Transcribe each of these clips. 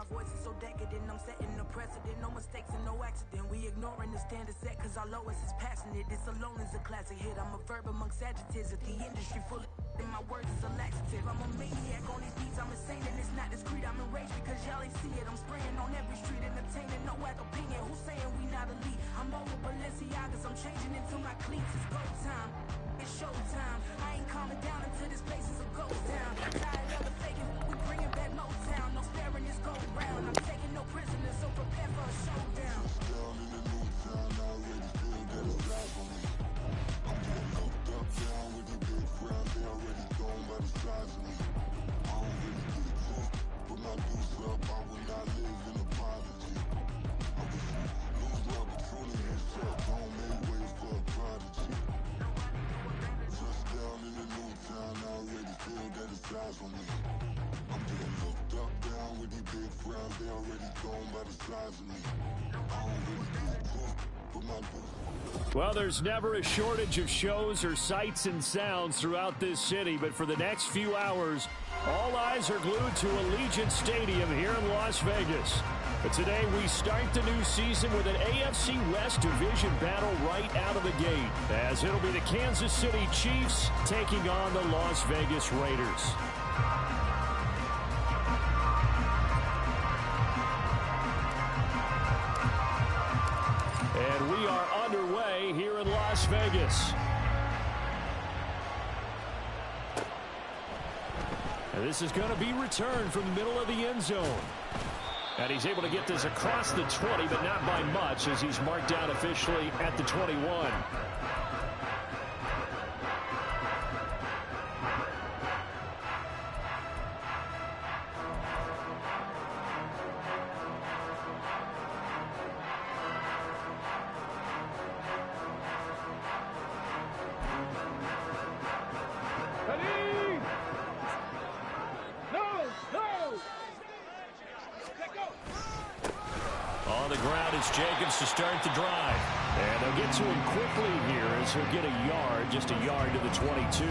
my voice is so decadent, I'm setting a precedent. No mistakes and no accident. We ignoring the standard set cause our lowest is passionate. This alone is a classic hit. I'm a verb amongst adjectives. If the industry full of and my words is a laxative. I'm a maniac on these beats, I'm insane and it's not discreet. I'm enraged because y'all ain't see it. I'm spraying on every street, entertaining, no whack opinion. Who's saying we not elite? I'm over Balenciagas, I'm changing into my cleats. It's go time, it's showtime. I ain't calming down until this place is a ghost town. Tired of the faking, we bringing back Motown. No sparing this gold round. I'm taking no prisoners, so prepare for a showdown. Down in the new town, I already feel that it's live on me. I'm getting hooked up down with the big crowd. They already gone by the size of me. I don't really get it took, but my dudes up, I will not live in apology. I wish you lose love, but truly yourself. Don't make way for a prodigy. Just down in the new town, I already feel that it's eyes on me. I'm getting hooked up down with the big crowd. They already gone by the size of me. I don't really get it took, but my dudes. Well, there's never a shortage of shows or sights and sounds throughout this city, but for the next few hours, all eyes are glued to Allegiant Stadium here in Las Vegas. But today we start the new season with an AFC West division battle right out of the gate, as it'll be the Kansas City Chiefs taking on the Las Vegas Raiders. And we are underway here in Las Vegas. And this is going to be returned from the middle of the end zone. And he's able to get this across the 20, but not by much, as he's marked down officially at the 21. On the ground is Jacobs to start the drive. And they'll get to him quickly here as he'll get a yard, just a yard to the 22.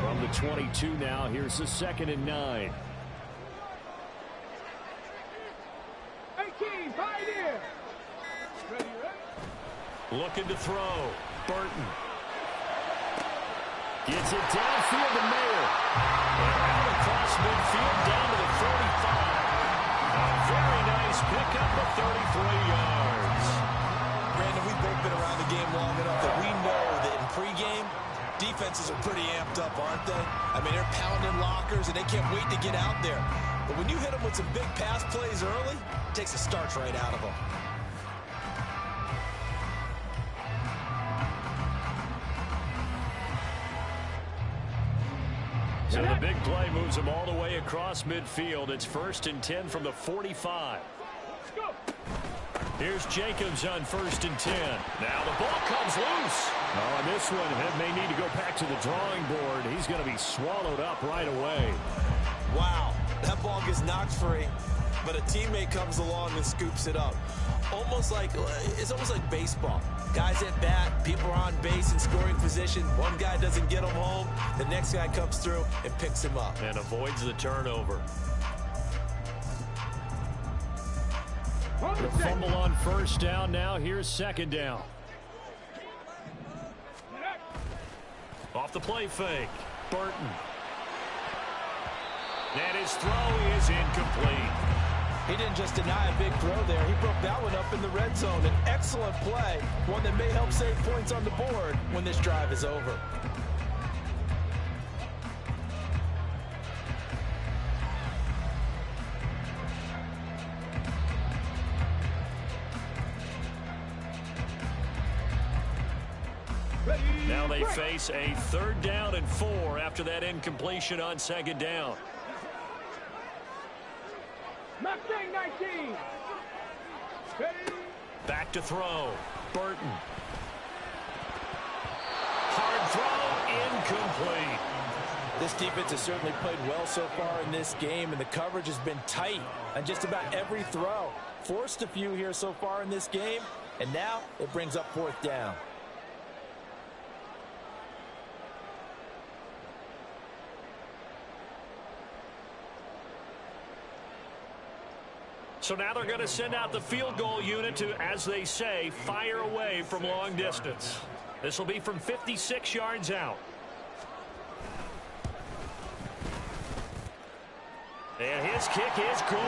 From the 22 now, here's the 2nd and 9. Looking to throw. Burton. Gets it downfield to Mayer. And out across midfield down to the 45. A very nice pickup of 33 yards. Brandon, we've both been around the game long enough that we know that in pregame, defenses are pretty amped up, aren't they? I mean, they're pounding lockers, and they can't wait to get out there. But when you hit them with some big pass plays early, it takes the starch right out of them. So the big play moves them all the way across midfield. It's 1st and 10 from the 45. Here's Jacobs on 1st and 10. Now the ball comes loose. On this one, he may need to go back to the drawing board. He's going to be swallowed up right away. Wow, that ball gets knocked free, but a teammate comes along and scoops it up. It's almost like baseball. Guys at bat, people are on base in scoring position. One guy doesn't get him home. The next guy comes through and picks him up. And avoids the turnover. The fumble on 1st down. Now here's 2nd down. Off the play fake. Burton. And his throw is incomplete. He didn't just deny a big throw there. He broke that one up in the red zone. An excellent play. One that may help save points on the board when this drive is over. Now they face a 3rd down and 4 after that incompletion on 2nd down. Mustang 19. Back to throw. Burton. Hard throw, incomplete. This defense has certainly played well so far in this game, and the coverage has been tight on just about every throw. Forced a few here so far in this game, and now it brings up 4th down. So now they're going to send out the field goal unit to, as they say, fire away from long distance. This will be from 56 yards out. And his kick is good.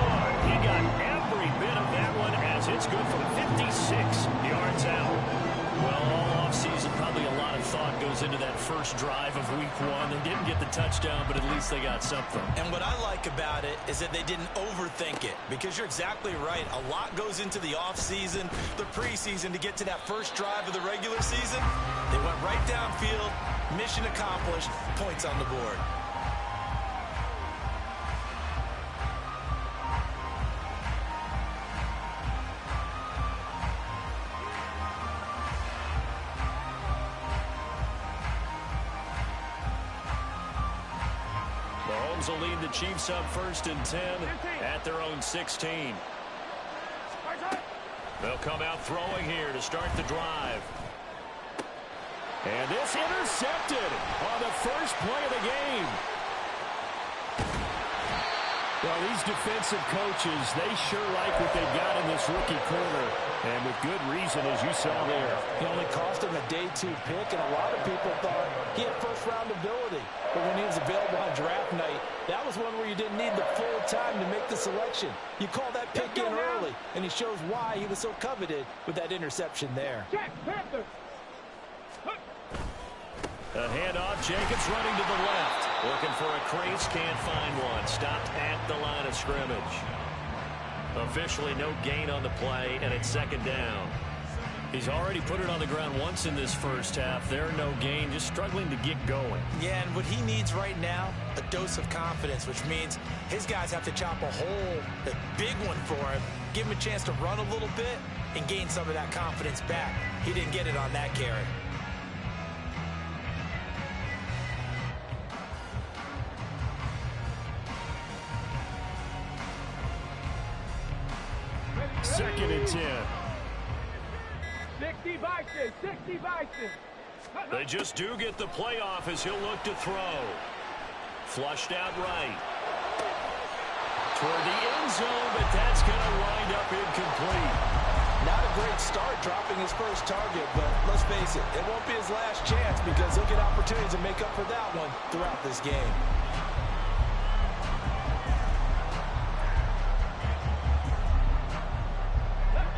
He got every bit of that one as it's good from 56 yards out. Well, all offseason, probably a lot of thought goes into that first drive of week 1. They didn't get the touchdown, but at least they got something. And what I like about it is that they didn't overthink it, because you're exactly right. A lot goes into the offseason, the preseason, to get to that first drive of the regular season. They went right downfield, mission accomplished, points on the board. Will lead the Chiefs up 1st and 10 at their own 16. They'll come out throwing here to start the drive. And this intercepted on the first play of the game. Well, these defensive coaches, they sure like what they've got in this rookie corner. And with good reason, as you saw there. He only cost him a day 2 pick, and a lot of people thought he had first-round ability. But when he was available on draft night, that was one where you didn't need the full time to make the selection. You call that pick in early, and he shows why he was so coveted with that interception there. A handoff, Jacobs running to the left. Looking for a crease, can't find one. Stopped at the line of scrimmage. Officially no gain on the play, and it's 2nd down. He's already put it on the ground once in this first half. There, no gain, just struggling to get going. Yeah, and what he needs right now, a dose of confidence, which means his guys have to chop a hole, a big one for him, give him a chance to run a little bit and gain some of that confidence back. He didn't get it on that carry. Second and 10. 60 Bison, 60 Bison. They just do get the playoff as he'll look to throw. Flushed out right. Toward the end zone, but that's going to wind up incomplete. Not a great start dropping his first target, but let's face it, it won't be his last chance, because he'll get opportunities to make up for that one throughout this game.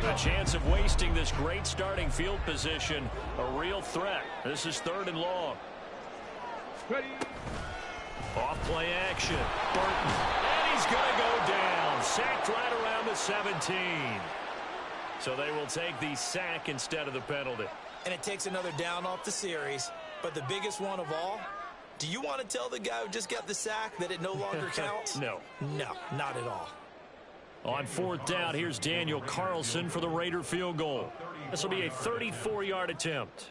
The chance of wasting this great starting field position, a real threat. This is 3rd and long. Off play action. Burton. And he's going to go down. Sacked right around the 17. So they will take the sack instead of the penalty. And it takes another down off the series. But the biggest one of all, do you want to tell the guy who just got the sack that it no longer counts? No. No, not at all. On 4th down, here's Daniel Carlson for the Raider field goal. This will be a 34-yard attempt.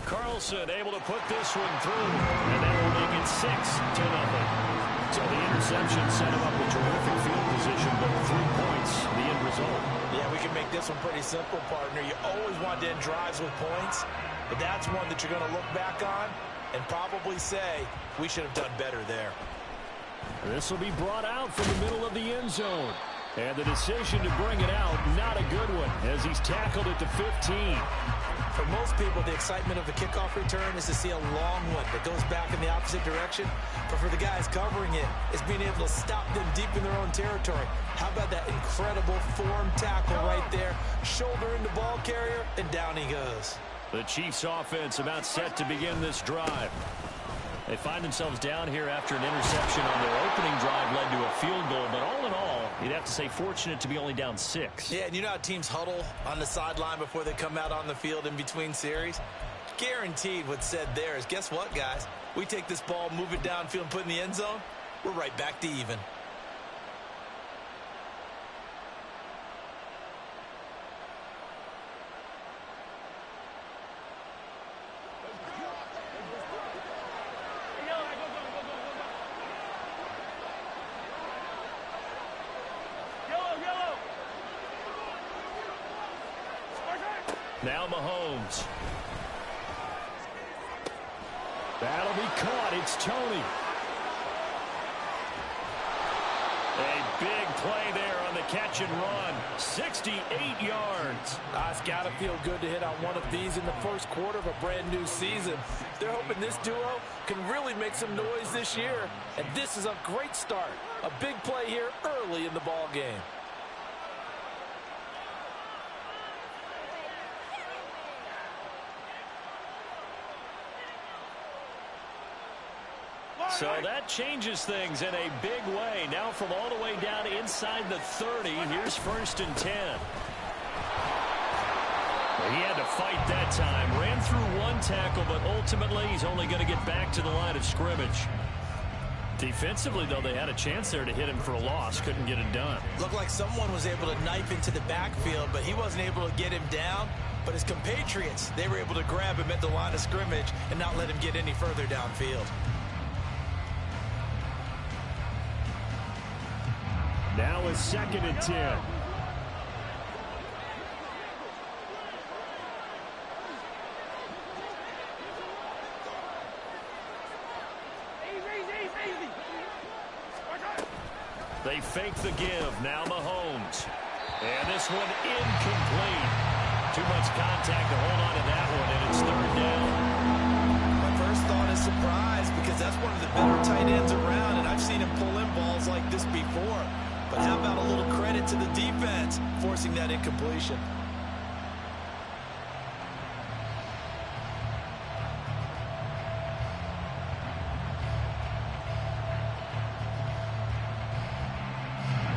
Carlson able to put this one through, and that will make it 6-0. So the interception set him up with terrific field position, but 3 points, the end result. Yeah, we can make this one pretty simple, partner. You always want to end drives with points, but that's one that you're going to look back on and probably say, we should have done better there. This will be brought out from the middle of the end zone. And the decision to bring it out, not a good one, as he's tackled at the 15. For most people, the excitement of the kickoff return is to see a long one that goes back in the opposite direction. But for the guys covering it, it's being able to stop them deep in their own territory. How about that incredible form tackle right there? Shoulder in the ball carrier, and down he goes. The Chiefs offense about set to begin this drive. They find themselves down here after an interception on their opening drive led to a field goal. But all in all, You'd have to say fortunate to be only down 6. Yeah, and you know how teams huddle on the sideline before they come out on the field in between series? Guaranteed what's said there is, guess what, guys? We take this ball, move it downfield, and put it in the end zone, we're right back to even. Now Mahomes. That'll be caught. It's Tony. A big play there on the catch and run. 68 yards. It's got to feel good to hit on one of these in the first quarter of a brand new season. They're hoping this duo can really make some noise this year. And this is a great start. A big play here early in the ball game. So that changes things in a big way. Now from all the way down inside the 30, here's 1st and 10. He had to fight that time. Ran through one tackle, but ultimately he's only going to get back to the line of scrimmage. Defensively, though, they had a chance there to hit him for a loss. Couldn't get it done. Looked like someone was able to knife into the backfield, but he wasn't able to get him down. But his compatriots, they were able to grab him at the line of scrimmage and not let him get any further downfield. Now it's 2nd and 10. They fake the give. Now Mahomes. And this one incomplete. Too much contact to hold on to that one, and it's 3rd down. My first thought is surprise, because that's one of the better tight ends around, and I've seen him pull in balls like this before. But how about a little credit to the defense forcing that incompletion?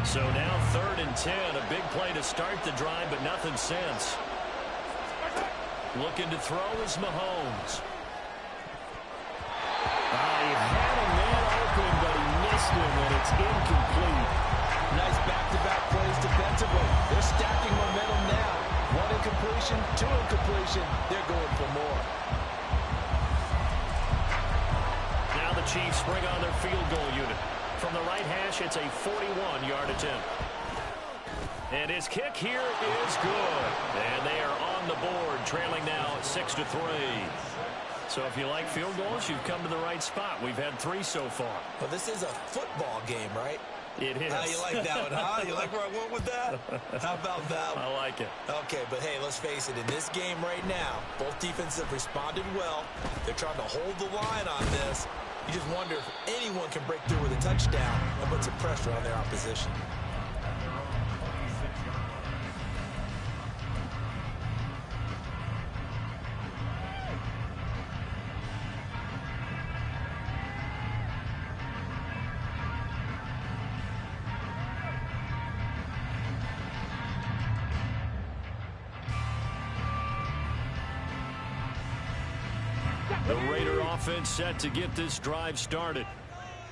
So now 3rd and 10. A big play to start the drive, but nothing since. Looking to throw is Mahomes. He had a man open, but he missed him, and it's incomplete. Nice back-to-back plays defensively. They're stacking momentum now. 1 incompletion, 2 incompletion. They're going for more. Now the Chiefs bring on their field goal unit. From the right hash, it's a 41-yard attempt. And his kick here is good. And they are on the board, trailing now 6-3. So if you like field goals, you've come to the right spot. We've had 3 so far. Well, this is a football game, right? It is. You like that one, huh? You like where I went with that? How about that one? I like it. Okay, but hey, let's face it. In this game right now, both defenses have responded well. They're trying to hold the line on this. You just wonder if anyone can break through with a touchdown and put some pressure on their opposition. The Raider offense set to get this drive started.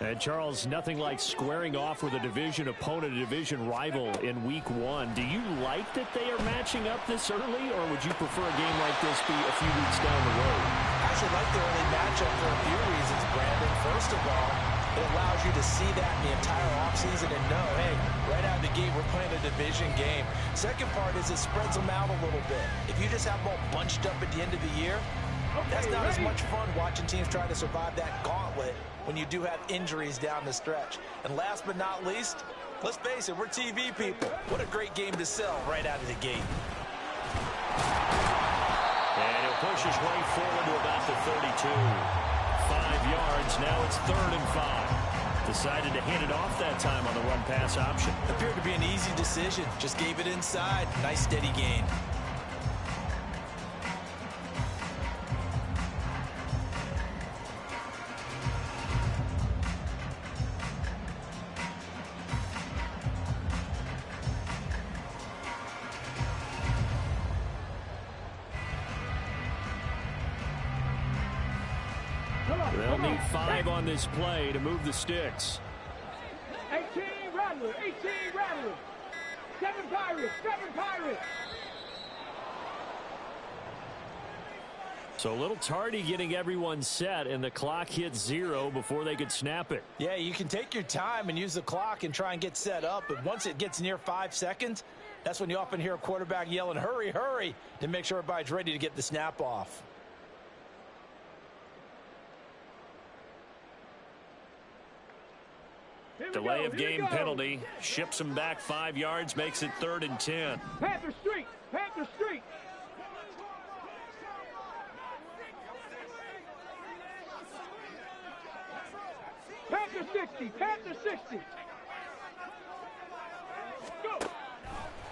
And Charles, nothing like squaring off with a division opponent, a division rival in week 1. Do you like that they are matching up this early, or would you prefer a game like this be a few weeks down the road? I actually like the early matchup for a few reasons, Brandon. First of all, it allows you to see that in the entire offseason and know, hey, right out of the gate, we're playing a division game. Second part is it spreads them out a little bit. If you just have them all bunched up at the end of the year, that's not as much fun watching teams try to survive that gauntlet when you do have injuries down the stretch. And last but not least, let's face it, we're TV people. What a great game to sell right out of the gate. And he'll push his way forward to about the 32. 5 yards, now it's 3rd and 5. Decided to hand it off that time on the run-pass option. Appeared to be an easy decision. Just gave it inside. Nice steady gain. They'll need 5 on this play to move the sticks. 18 Rattler, 18 Rattler. 7 Pirates, 7 Pirates. So a little tardy getting everyone set, and the clock hit 0 before they could snap it. Yeah, you can take your time and use the clock and try and get set up, but once it gets near 5 seconds, that's when you often hear a quarterback yelling, hurry, hurry, to make sure everybody's ready to get the snap off. Delay of game penalty ships them back 5 yards, makes it 3rd and 10. Panther Street, Panther Street. Panther 60, Panther 60. Go.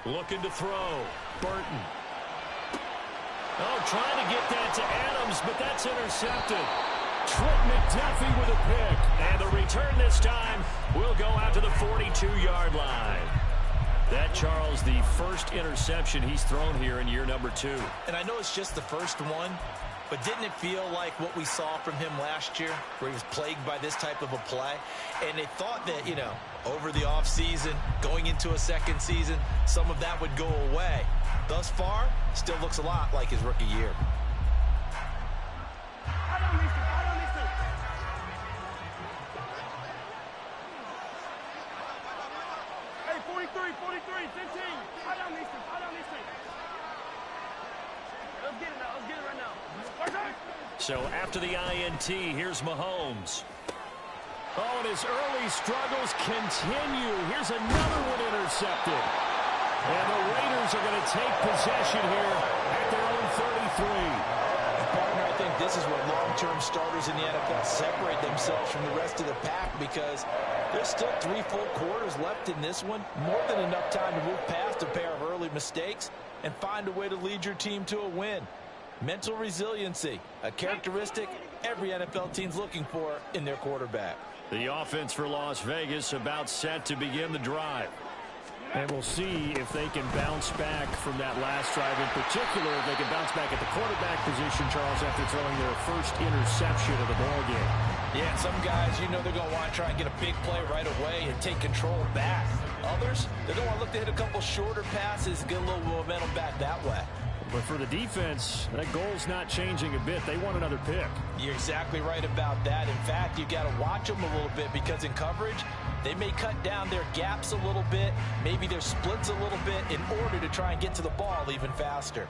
Looking to throw. Burton. Oh, trying to get that to Adams, but that's intercepted. Trent McDuffie with a pick. And the return this time will go out to the 42-yard line. That, Charles, the first interception he's thrown here in year number 2. And I know it's just the first one, but didn't it feel like what we saw from him last year, where he was plagued by this type of a play? And they thought that, you know, over the offseason, going into a second season, some of that would go away. Thus far, still looks a lot like his rookie year. Hey, 43, 15. I don't listen. Let's get it now. Let's get it right now. So after the INT, here's Mahomes. Oh, and his early struggles continue. Here's another one intercepted. And the Raiders are going to take possession here at their own 33. Partner, I think this is where long-term starters in the NFL separate themselves from the rest of the pack, because there's still 3 full quarters left in this one. More than enough time to move past a pair of early mistakes and find a way to lead your team to a win. Mental resiliency, a characteristic every NFL team's looking for in their quarterback. The offense for Las Vegas about set to begin the drive. And we'll see if they can bounce back from that last drive, in particular if they can bounce back at the quarterback position, Charles, after throwing their first interception of the ball game. Yeah, and some guys, you know, they're going to want to try and get a big play right away and take control back. Others, they're going to want to look to hit a couple shorter passes and get a little momentum back that way. But for the defense, that goal's not changing a bit. They want another pick. You're exactly right about that. In fact, you've got to watch them a little bit, because in coverage, they may cut down their gaps a little bit, maybe their splits a little bit, in order to try and get to the ball even faster.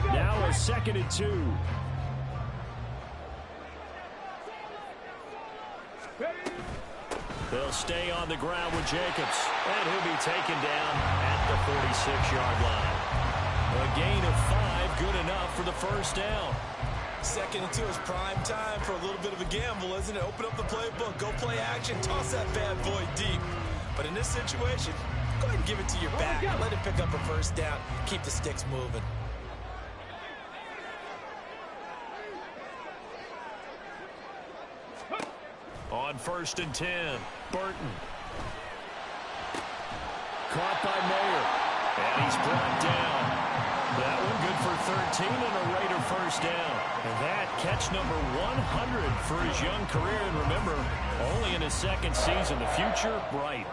Now a 2nd and 2. They'll stay on the ground with Jacobs, and he'll be taken down at the 46-yard line. A gain of 5, good enough for the first down. 2nd and 2 is prime time for a little bit of a gamble, isn't it? Open up the playbook, go play action, toss that bad boy deep. But in this situation, go ahead and give it to your back. Let him pick up a first down. Keep the sticks moving. On 1st and 10, Burton. Caught by Mayer. And he's brought down. That one good for 13 and a Raider first down. And that catch number 100 for his young career. And remember, only in his 2nd season. The future, bright.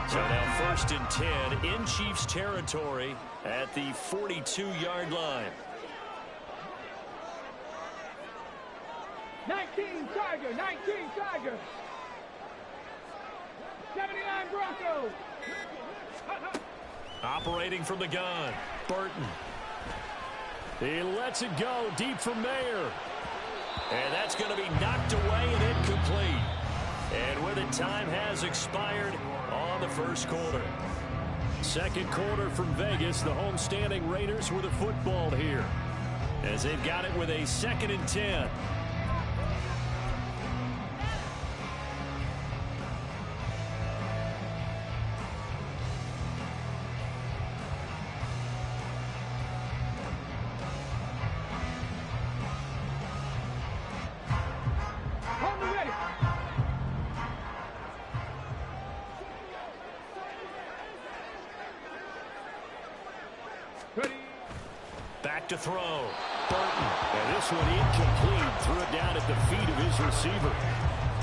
So now 1st and 10 in Chiefs territory at the 42-yard line. 19 Tiger, 19 Tiger. 79 Broncos. Operating from the gun, Burton. He lets it go deep for Mayer. And that's going to be knocked away and incomplete. And with it, time has expired on the first quarter. 2nd quarter from Vegas. The homestanding Raiders with a football here, as they've got it with a 2nd and 10. Back to throw. Burton. And this one incomplete. Threw it down at the feet of his receiver.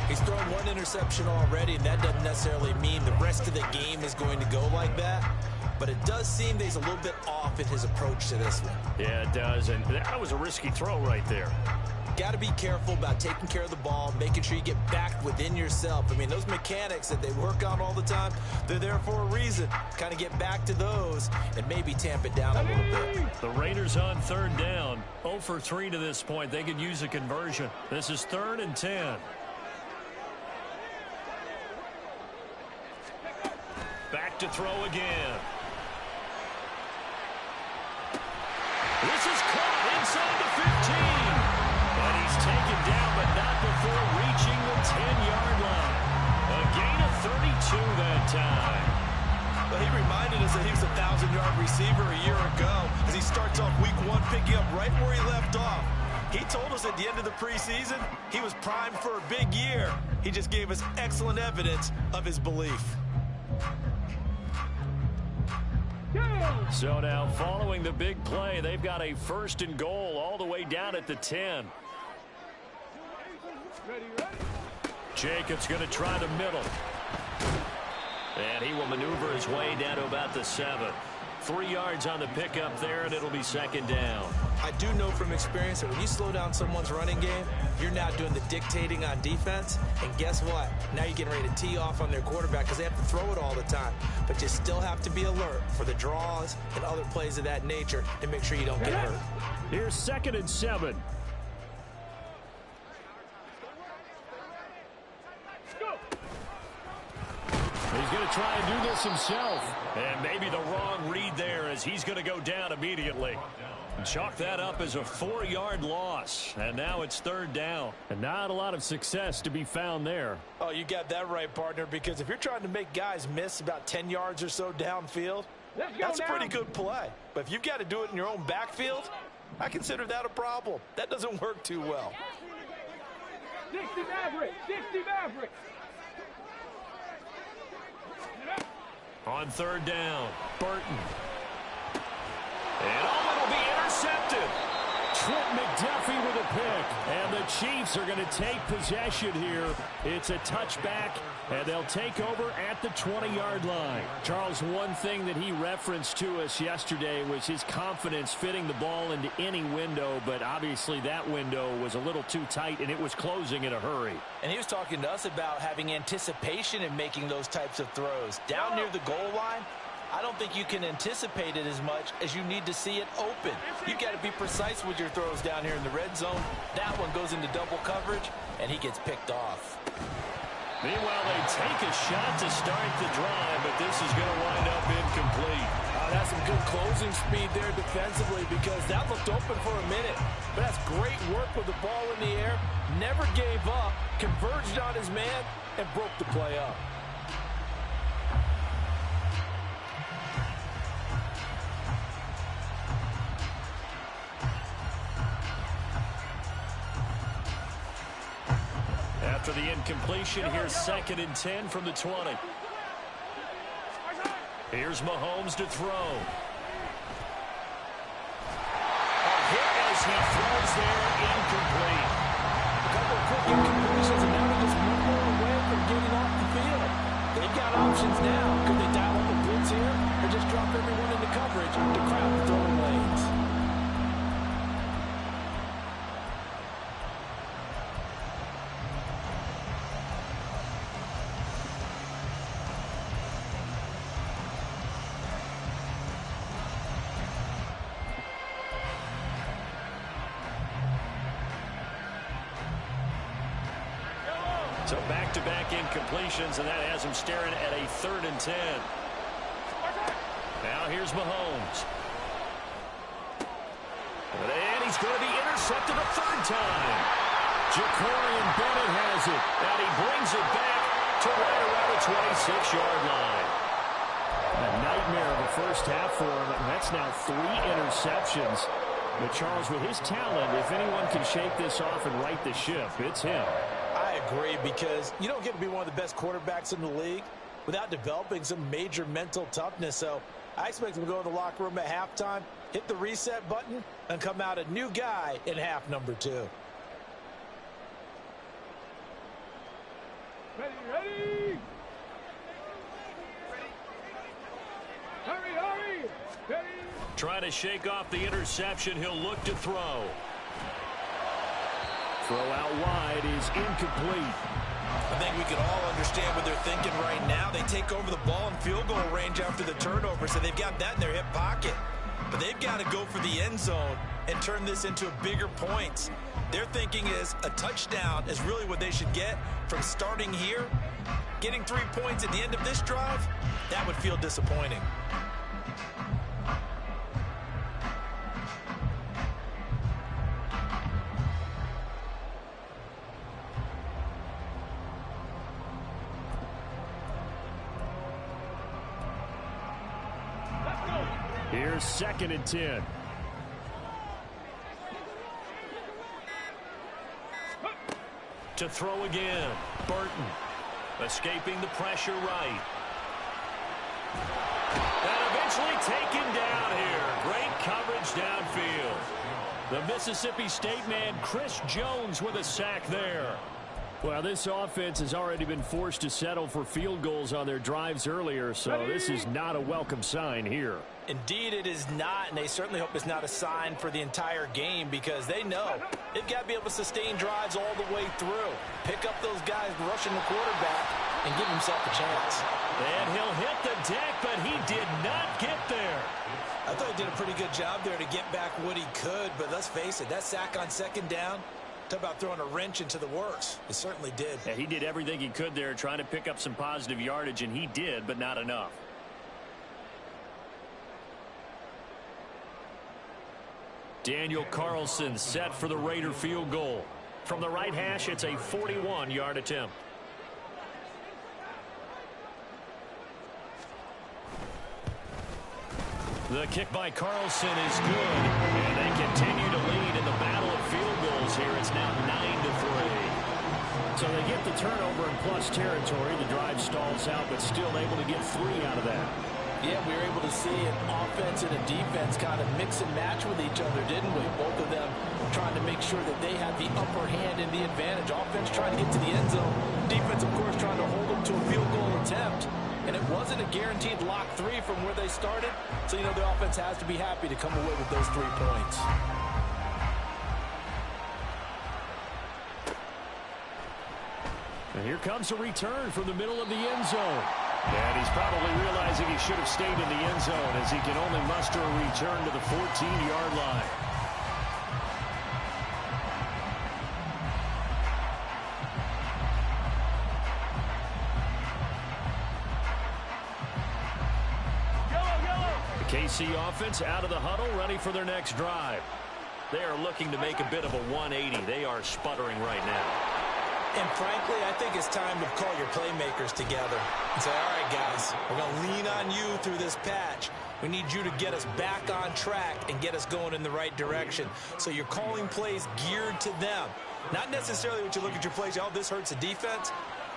He's thrown one interception already, and that doesn't necessarily mean the rest of the game is going to go like that. But it does seem that he's a little bit off in his approach to this one. Yeah, it does. And that was a risky throw right there. Got to be careful about taking care of the ball, making sure you get back within yourself. I mean, those mechanics that they work on all the time, they're there for a reason. Kind of get back to those and maybe tamp it down a little bit. The Raiders on third down. 0 for 3 to this point. They could use a conversion. This is 3rd and 10. Back to throw again. This is caught inside the 15. And he's taken down, but not before reaching the 10-yard line. A gain of 32 that time. Well, he reminded us that he was a 1,000-yard receiver a year ago as he starts off week 1 picking up right where he left off. He told us at the end of the preseason he was primed for a big year. He just gave us excellent evidence of his belief. So now, following the big play, they've got a 1st and goal all the way down at the 10. Jacobs going to try the middle. And he will maneuver his way down to about the 7. 3 yards on the pickup there, and it'll be 2nd down. I do know from experience that when you slow down someone's running game, you're now doing the dictating on defense. And guess what? Now you're getting ready to tee off on their quarterback because they have to throw it all the time. But you still have to be alert for the draws and other plays of that nature to make sure you don't get hurt. Here's 2nd and 7. He's going to try and do this himself. And maybe the wrong read there as he's going to go down immediately. Chalk that up as a 4-yard loss. And now it's 3rd down. And not a lot of success to be found there. Oh, you got that right, partner, because if you're trying to make guys miss about 10 yards or so downfield, that's a pretty good play. But if you've got to do it in your own backfield, I consider that a problem. That doesn't work too well. 60 Maverick! 60 Maverick! On 3rd down, Burton. And it'll be intercepted. Trent McDuffie with a pick. And the Chiefs are going to take possession here. It's a touchback, and they'll take over at the 20-yard line. Charles, one thing that he referenced to us yesterday was his confidence fitting the ball into any window, but obviously that window was a little too tight, and it was closing in a hurry. And he was talking to us about having anticipation in making those types of throws. Down near the goal line, I don't think you can anticipate it as much as you need to see it open. You've got to be precise with your throws down here in the red zone. That one goes into double coverage, and he gets picked off. Meanwhile, they take a shot to start the drive, but this is going to wind up incomplete. That's some good closing speed there defensively because that looked open for a minute. But that's great work with the ball in the air. Never gave up, converged on his man, and broke the play up. After the incompletion, here's 2nd and 10 from the 20. Here's Mahomes to throw. A hit as he throws there, incomplete. A couple of quick incompletions, and now they're just one more away from getting off the field. They've got options now. Could they dial up a blitz here or just drop everyone into coverage to crowd the throwing lanes? So back-to-back incompletions, and that has him staring at a 3rd and 10. Now here's Mahomes. And he's going to be intercepted a 3rd time. Jacorian Bennett has it, and he brings it back to right around the 26-yard line. A nightmare of a first half for him, and that's now 3 interceptions. But Charles, with his talent, if anyone can shake this off and right the ship, it's him. I agree, because you don't get to be one of the best quarterbacks in the league without developing some major mental toughness. So I expect him to go to the locker room at halftime, hit the reset button, and come out a new guy in half number 2. Ready! Hurry! Ready! Trying to shake off the interception. He'll look to throw. Throw out wide is incomplete. I think we can all understand what they're thinking right now. They take over the ball in field goal range after the turnover, so they've got that in their hip pocket. But they've got to go for the end zone and turn this into a bigger points. Their thinking is a touchdown is really what they should get from starting here. Getting 3 points at the end of this drive, that would feel disappointing. Here's 2nd and 10. To throw again. Burton escaping the pressure right. And eventually taken down here. Great coverage downfield. The Mississippi State man, Chris Jones, with a sack there. Well, this offense has already been forced to settle for field goals on their drives earlier, so this is not a welcome sign here. Indeed, it is not, and they certainly hope it's not a sign for the entire game because they know they've got to be able to sustain drives all the way through. Pick up those guys rushing the quarterback and give himself a chance. And he'll hit the deck, but he did not get there. I thought he did a pretty good job there to get back what he could, but let's face it, that sack on 2nd down, talk about throwing a wrench into the works. It certainly did. Yeah, he did everything he could there trying to pick up some positive yardage, and he did, but not enough. Daniel Carlson set for the Raider field goal. From the right hash, it's a 41-yard attempt. The kick by Carlson is good, and they continue to lead in the battle of field goals here. It's now 9-3. So they get the turnover in plus territory. The drive stalls out, but still able to get 3 out of that. Yeah, we were able to see an offense and a defense kind of mix and match with each other, didn't we? Both of them trying to make sure that they had the upper hand and the advantage. Offense trying to get to the end zone. Defense, of course, trying to hold them to a field goal attempt. And it wasn't a guaranteed lock 3 from where they started. So, you know, the offense has to be happy to come away with those 3 points. And here comes a return from the middle of the end zone. And he's probably realizing he should have stayed in the end zone as he can only muster a return to the 14-yard line. The KC offense out of the huddle, ready for their next drive. They are looking to make a bit of a 180. They are sputtering right now. And frankly, I think it's time to call your playmakers together and say, all right, guys, we're going to lean on you through this patch. We need you to get us back on track and get us going in the right direction. So you're calling plays geared to them. Not necessarily what you look at your plays, oh, this hurts the defense.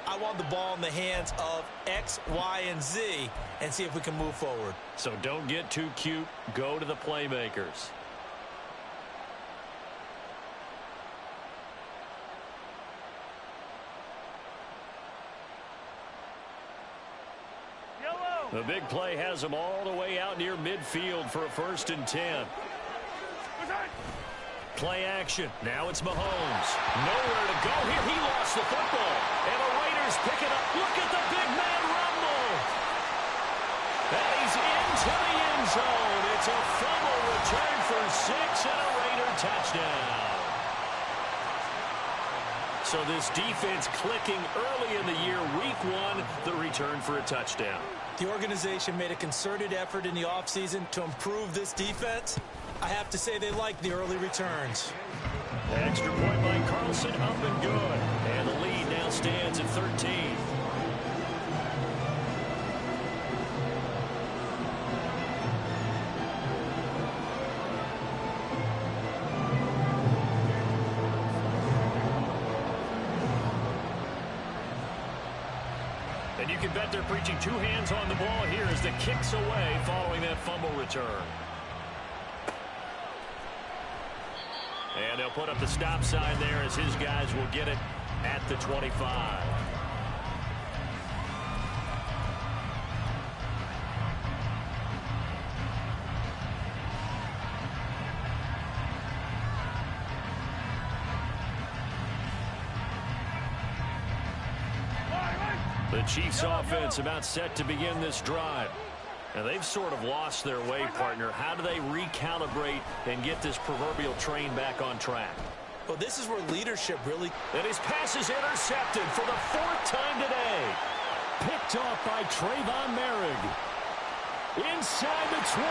I want the ball in the hands of X, Y, and Z and see if we can move forward. So don't get too cute. Go to the playmakers. The big play has them all the way out near midfield for a 1st and 10. Play action. Now it's Mahomes. Nowhere to go here. He lost the football. And the Raiders pick it up. Look at the big man rumble. And he's into the end zone. It's a fumble return for 6 and a Raider touchdown. So this defense clicking early in the year. Week 1, the return for a touchdown. The organization made a concerted effort in the offseason to improve this defense. I have to say they like the early returns. Extra point by Carlson, up and good. And the lead now stands at 13. And you can bet they're preaching two hands on the ball here as the kick's away following that fumble return. And they'll put up the stop sign there as his guys will get it at the 25. The Chiefs offense about set to begin this drive. And they've sort of lost their way, partner. How do they recalibrate and get this proverbial train back on track? Well, this is where leadership really... And his pass is intercepted for the fourth time today. Picked off by Trayvon Merrick. Inside the 20.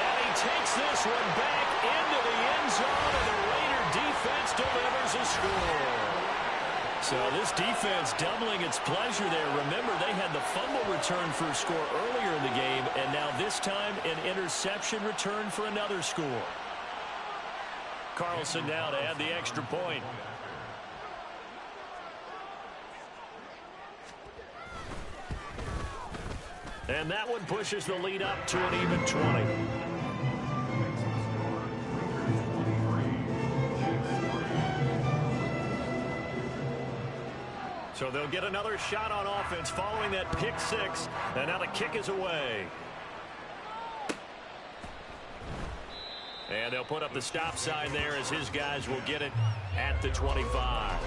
And he takes this one back into the end zone, and the Raider defense delivers a score. So this defense doubling its pleasure there. Remember, they had the fumble return for a score earlier in the game, and now this time an interception return for another score. Carlson now to add the extra point. And that one pushes the lead up to an even 20. So they'll get another shot on offense following that pick six. And now the kick is away. And they'll put up the stop sign there as his guys will get it at the 25.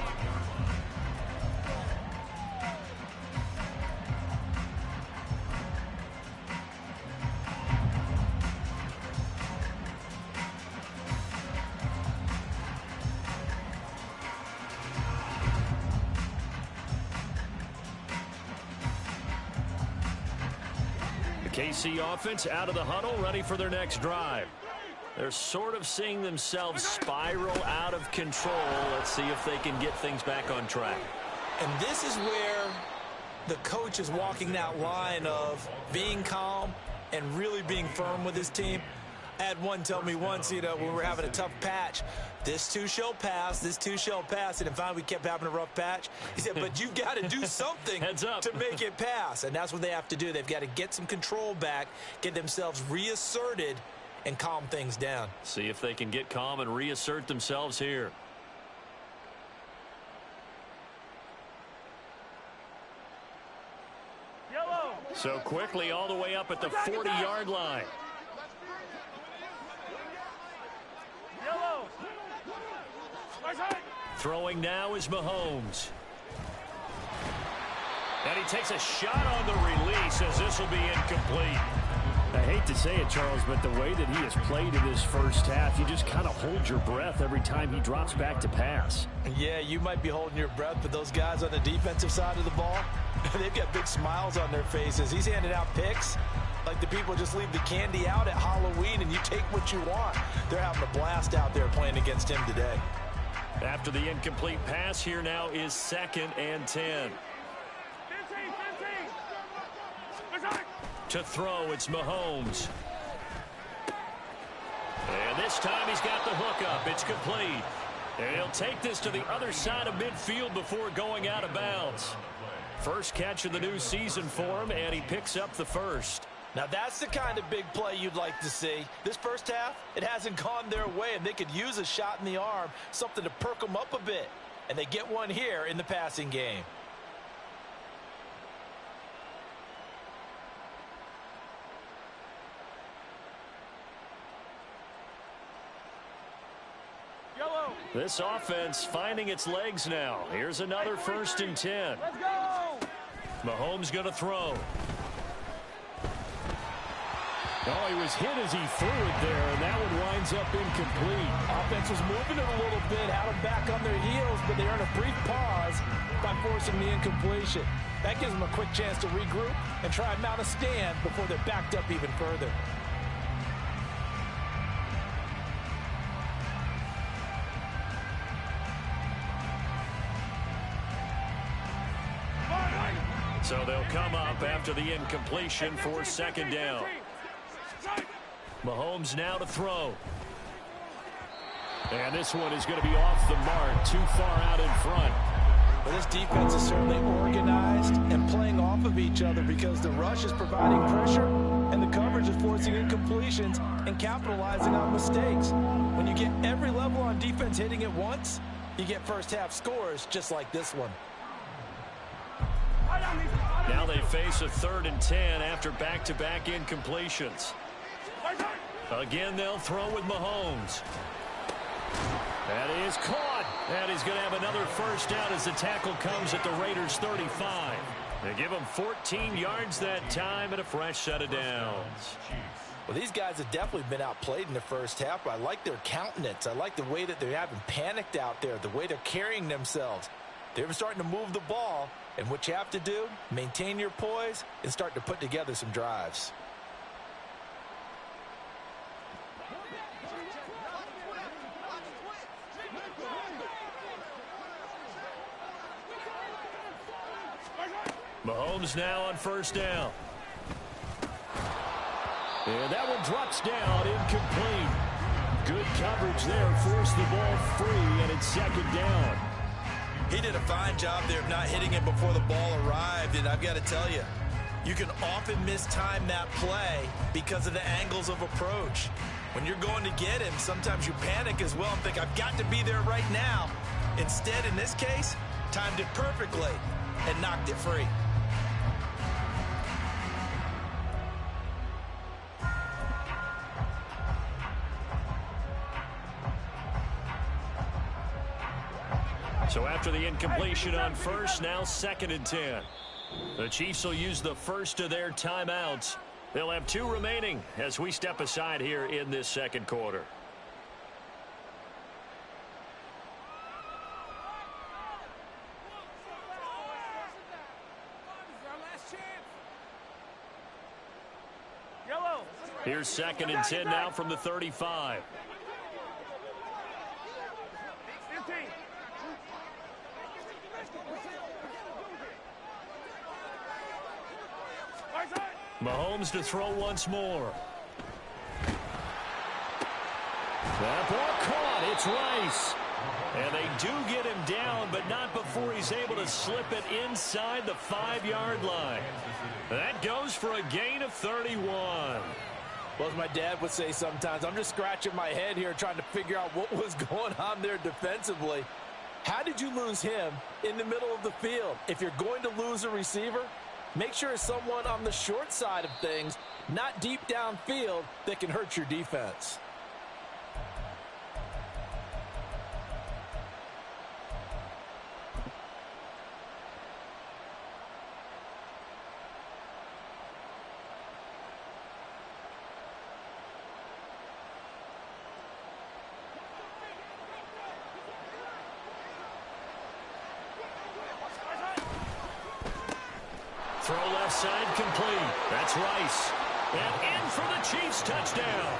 KC offense out of the huddle, ready for their next drive. They're sort of seeing themselves spiral out of control. Let's see if they can get things back on track. And this is where the coach is walking that line of being calm and really being firm with his team. I had one tell me once, when we were having a tough patch, this too shall pass, this too shall pass. And finally we kept having a rough patch. He said, but you've got to do something to make it pass. And that's what they have to do. They've got to get some control back, get themselves reasserted, and calm things down. See if they can get calm and reassert themselves here. Yellow. So quickly all the way up at the 40-yard line. Yellow. Throwing now is Mahomes. And he takes a shot on the release as this will be incomplete. I hate to say it, Charles, but the way that he has played in this first half, you just kind of hold your breath every time he drops back to pass. Yeah, you might be holding your breath, but those guys on the defensive side of the ball, they've got big smiles on their faces. He's handing out picks like the people just leave the candy out at Halloween and you take what you want. They're having a blast out there playing against him today. After the incomplete pass, here now is 2nd and 10. 15. To throw, it's Mahomes. And this time he's got the hook up. It's complete. And he'll take this to the other side of midfield before going out of bounds. First catch of the new season for him, and he picks up the first. Now that's the kind of big play you'd like to see. This first half, it hasn't gone their way, and they could use a shot in the arm, something to perk them up a bit. And they get one here in the passing game. Yellow. This offense finding its legs now. Here's another 1st and 10. Let's go. Mahomes going to throw. Oh, he was hit as he threw it there, and that one winds up incomplete. Offense was moving it a little bit, had them back on their heels, but they earned a brief pause by forcing the incompletion. That gives them a quick chance to regroup and try and mount a stand before they're backed up even further. So they'll come up after the incompletion for 2nd down. Mahomes now to throw. And this one is going to be off the mark, too far out in front. Well, this defense is certainly organized and playing off of each other because the rush is providing pressure and the coverage is forcing incompletions and capitalizing on mistakes. When you get every level on defense hitting at once, you get first half scores just like this one. Now they face a 3rd and 10 after back-to-back incompletions. Again, they'll throw with Mahomes. That is caught. And he's going to have another first down as the tackle comes at the Raiders' 35. They give him 14 yards that time and a fresh set of downs. Well, these guys have definitely been outplayed in the first half. I like their countenance. I like the way that they haven't panicked out there, the way they're carrying themselves. They're starting to move the ball, and what you have to do, maintain your poise and start to put together some drives. Mahomes now on first down. And that one drops down, incomplete. Good coverage there, forced the ball free, and it's 2nd down. He did a fine job there of not hitting it before the ball arrived, and I've got to tell you, you can often mistime that play because of the angles of approach. When you're going to get him, sometimes you panic as well and think, I've got to be there right now. Instead, in this case, timed it perfectly and knocked it free. So after the incompletion on first, now 2nd and 10. The Chiefs will use the first of their timeouts. They'll have 2 remaining as we step aside here in this 2nd quarter. Here's 2nd and 10 now from the 35. Mahomes to throw once more. That ball caught. It's Rice. And they do get him down, but not before he's able to slip it inside the 5-yard line. That goes for a gain of 31. Well, as my dad would say sometimes, I'm just scratching my head here trying to figure out what was going on there defensively. How did you lose him in the middle of the field? If you're going to lose a receiver, make sure it's someone on the short side of things, not deep downfield, that can hurt your defense. Throw left side complete. That's Rice. And in for the Chiefs touchdown.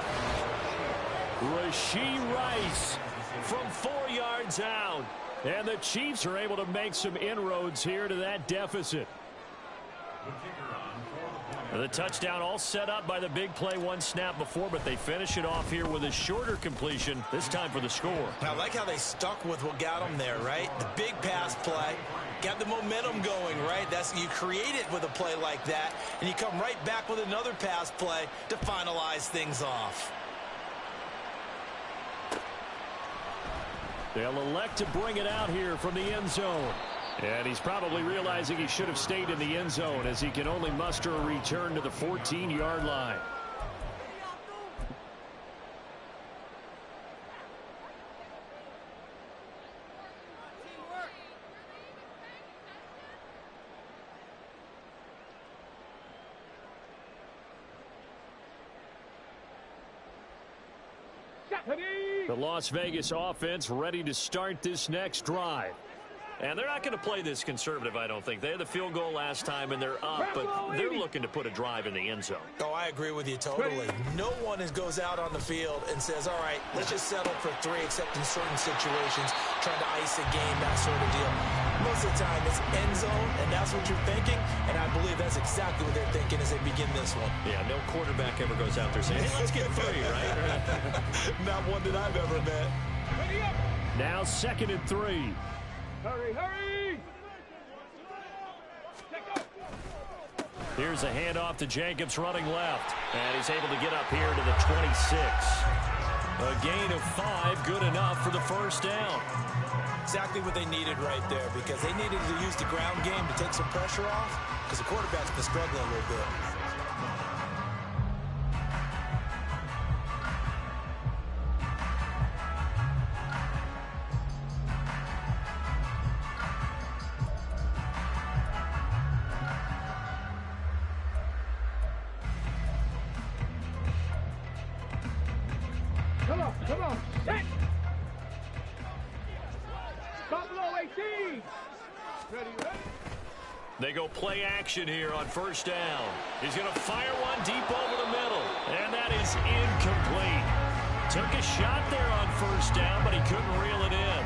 Rashee Rice from 4 yards out. And the Chiefs are able to make some inroads here to that deficit. The touchdown all set up by the big play one snap before, but they finish it off here with a shorter completion, this time for the score. I like how they stuck with what got them there, right? The big pass play, got the momentum going, right? You create it with a play like that, and you come right back with another pass play to finalize things off. They'll elect to bring it out here from the end zone. And he's probably realizing he should have stayed in the end zone as he can only muster a return to the 14-yard line. The Las Vegas offense ready to start this next drive. And they're not going to play this conservative, I don't think. They had the field goal last time, and they're up, but they're looking to put a drive in the end zone. Oh, I agree with you totally. No one goes out on the field and says, all right, let's just settle for 3, except in certain situations, trying to ice a game, that sort of deal. Most of the time, it's end zone, and that's what you're thinking, and I believe that's exactly what they're thinking as they begin this one. Yeah, no quarterback ever goes out there saying, hey, let's get 3, right? Not one that I've ever met. Now 2nd and 3. Hurry, hurry! Here's a handoff to Jacobs running left. And he's able to get up here to the 26. A gain of 5, good enough for the first down. Exactly what they needed right there, because they needed to use the ground game to take some pressure off, because the quarterback's been struggling a little bit. Come on, set! Buffalo 18! Ready? They go play action here on first down. He's going to fire one deep over the middle, and that is incomplete. Took a shot there on first down, but he couldn't reel it in.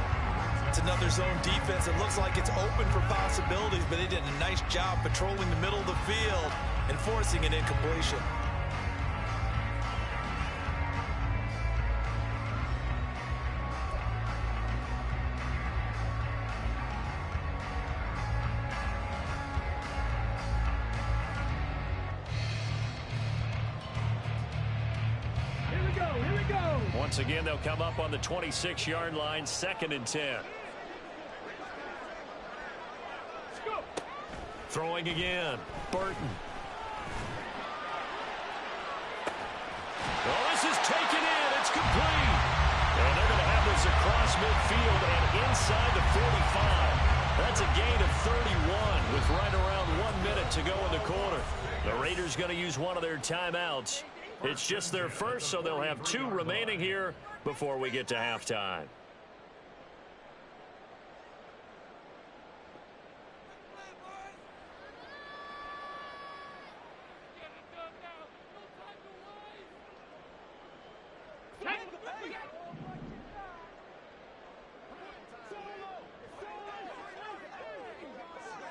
It's another zone defense. It looks like it's open for possibilities, but they did a nice job patrolling the middle of the field and forcing an incompletion. Once again, they'll come up on the 26-yard line, 2nd and 10. Throwing again, Burton. Well, this is taken in. It's complete. And they're going to have this across midfield and inside the 45. That's a gain of 31 with right around 1 minute to go in the quarter. The Raiders going to use one of their timeouts. It's just their first, so they'll have 2 remaining here before we get to halftime.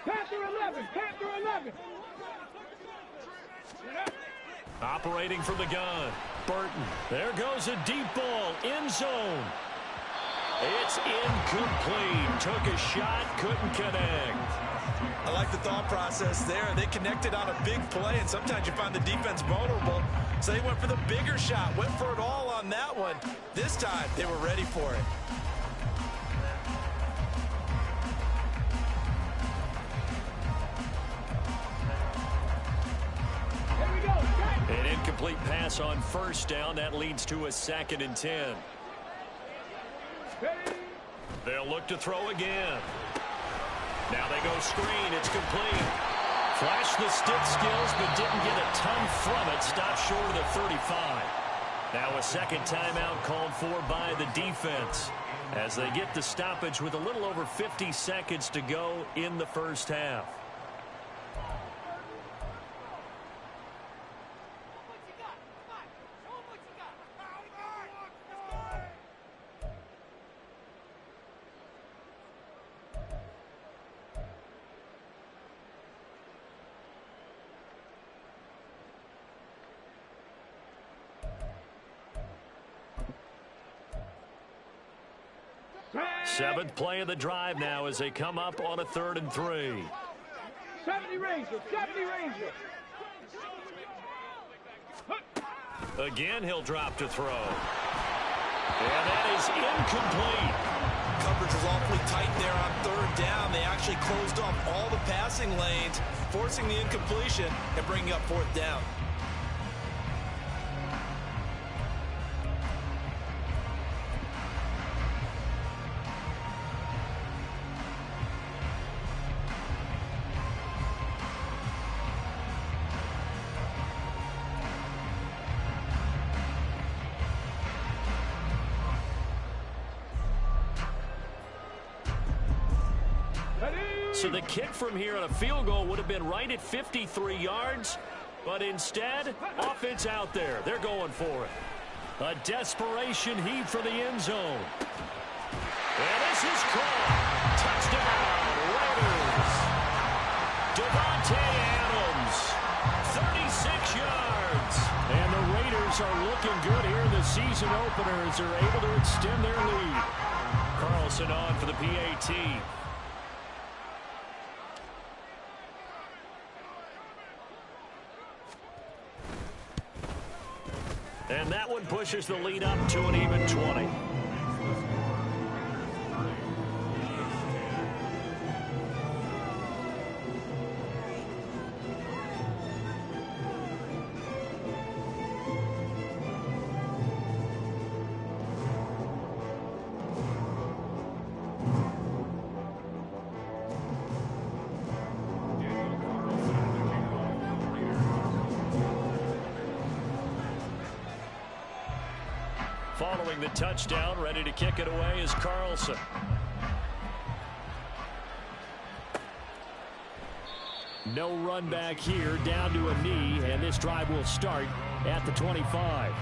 Panther 11! Panther 11! Operating from the gun, Burton. There goes a deep ball, end zone. It's incomplete. Took a shot, couldn't connect. I like the thought process there. They connected on a big play, and sometimes you find the defense vulnerable. So they went for the bigger shot, went for it all on that one. This time, they were ready for it. An incomplete pass on first down. That leads to a 2nd and 10. They'll look to throw again. Now they go screen. It's complete. Flashed the stick skills, but didn't get a ton from it. Stopped short of the 35. Now a second timeout called for by the defense as they get the stoppage with a little over 50 seconds to go in the first half. Seventh play of the drive now as they come up on a 3rd and 3. 70 Ranger! 70 Ranger! Again, he'll drop to throw. And that is incomplete. Coverage was awfully tight there on 3rd down. They actually closed off all the passing lanes, forcing the incompletion and bringing up 4th down. So the kick from here on a field goal would have been right at 53 yards, but instead, offense out there. They're going for it. A desperation heave for the end zone. And this is caught. Touchdown, Raiders. Devontae Adams, 36 yards. And the Raiders are looking good here in the season opener as they're able to extend their lead. Carlson on for the PAT. And that one pushes the lead up to an even 20. Following the touchdown, ready to kick it away is Carlson. No run back here, down to a knee, and this drive will start at the 25.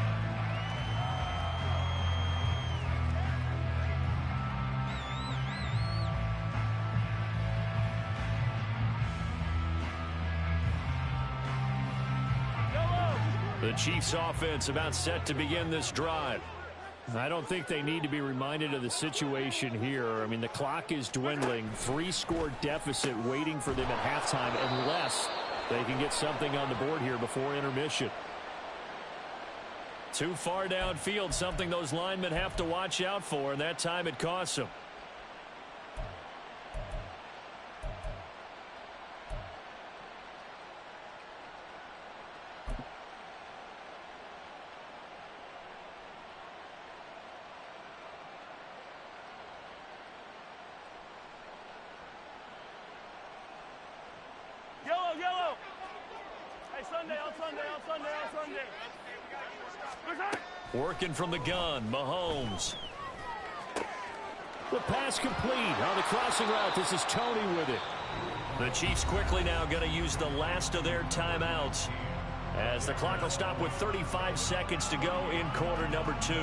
The Chiefs offense about set to begin this drive. I don't think they need to be reminded of the situation here. I mean, the clock is dwindling. 3-score deficit waiting for them at halftime unless they can get something on the board here before intermission. Too far downfield, something those linemen have to watch out for, and that time it costs them. Yellow. Hey, Sunday. Working from the gun, Mahomes. The pass complete on the crossing route. This is Tony with it. The Chiefs quickly now going to use the last of their timeouts as the clock will stop with 35 seconds to go in quarter number 2.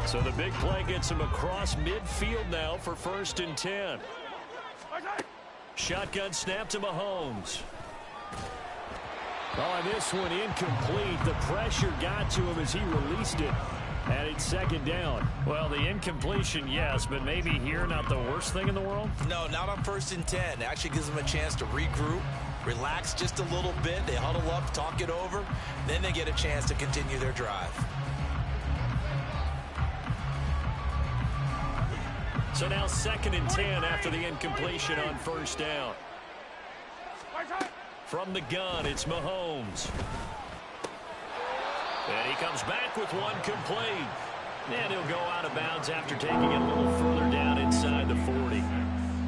So the big play gets him across midfield now for 1st and 10. Shotgun snap to Mahomes. Oh, and this one incomplete. The pressure got to him as he released it. And it's 2nd down. Well, the incompletion, yes, but maybe here not the worst thing in the world? No, not on 1st and 10. It actually gives them a chance to regroup, relax just a little bit. They huddle up, talk it over. Then they get a chance to continue their drive. So now 2nd and 10 after the incompletion on 1st down. From the gun, it's Mahomes. And he comes back with one complete. And he'll go out of bounds after taking it a little further down inside the 40.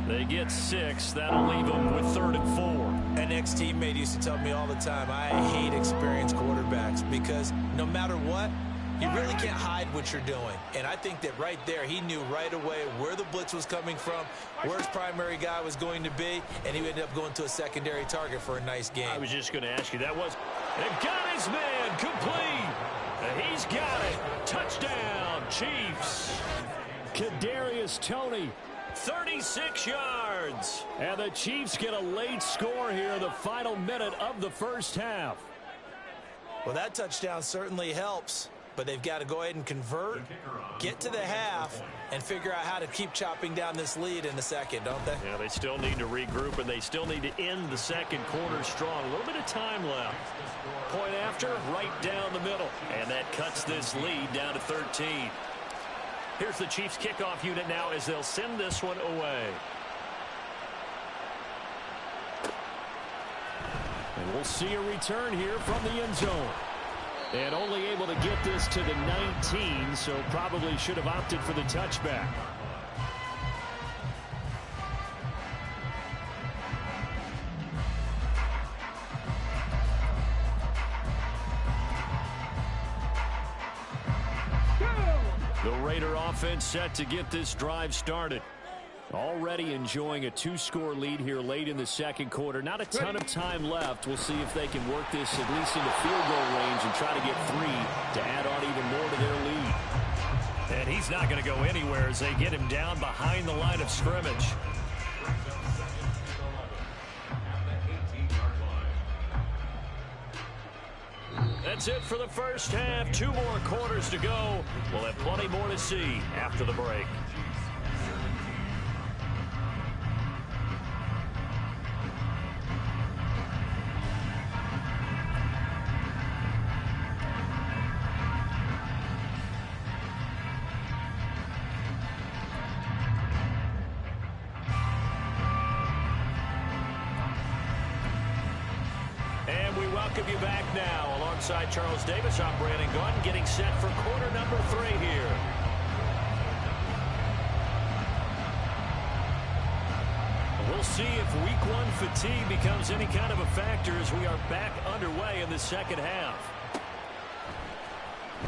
They get 6. That'll leave them with 3rd and 4. An ex-teammate used to tell me all the time, I hate experienced quarterbacks because no matter what, you really can't hide what you're doing. And I think that right there, he knew right away where the blitz was coming from, where his primary guy was going to be, and he ended up going to a secondary target for a nice game. I was just going to ask you, that was, and got his man complete. And he's got it. Touchdown, Chiefs. Kadarius Toney, 36 yards. And the Chiefs get a late score here in the final minute of the 1st half. Well, that touchdown certainly helps. But they've got to go ahead and convert, get to the half, and figure out how to keep chopping down this lead in the second, don't they? Yeah, they still need to regroup, and they still need to end the 2nd quarter strong. A little bit of time left. Point after, right down the middle. And that cuts this lead down to 13. Here's the Chiefs kickoff unit now as they'll send this one away. And we'll see a return here from the end zone. And only able to get this to the 19, so probably should have opted for the touchback. The Raider offense set to get this drive started. Already enjoying a 2-score lead here late in the 2nd quarter. Not a ton of time left. We'll see if they can work this at least into field goal range and try to get 3 to add on even more to their lead. And he's not going to go anywhere as they get him down behind the line of scrimmage. That's it for the first half. 2 more quarters to go. We'll have plenty more to see after the break. Welcome you back now. Alongside Charles Davis, I'm Brandon Gunn, getting set for quarter number 3 here. We'll see if week 1 fatigue becomes any kind of a factor as we are back underway in the second half.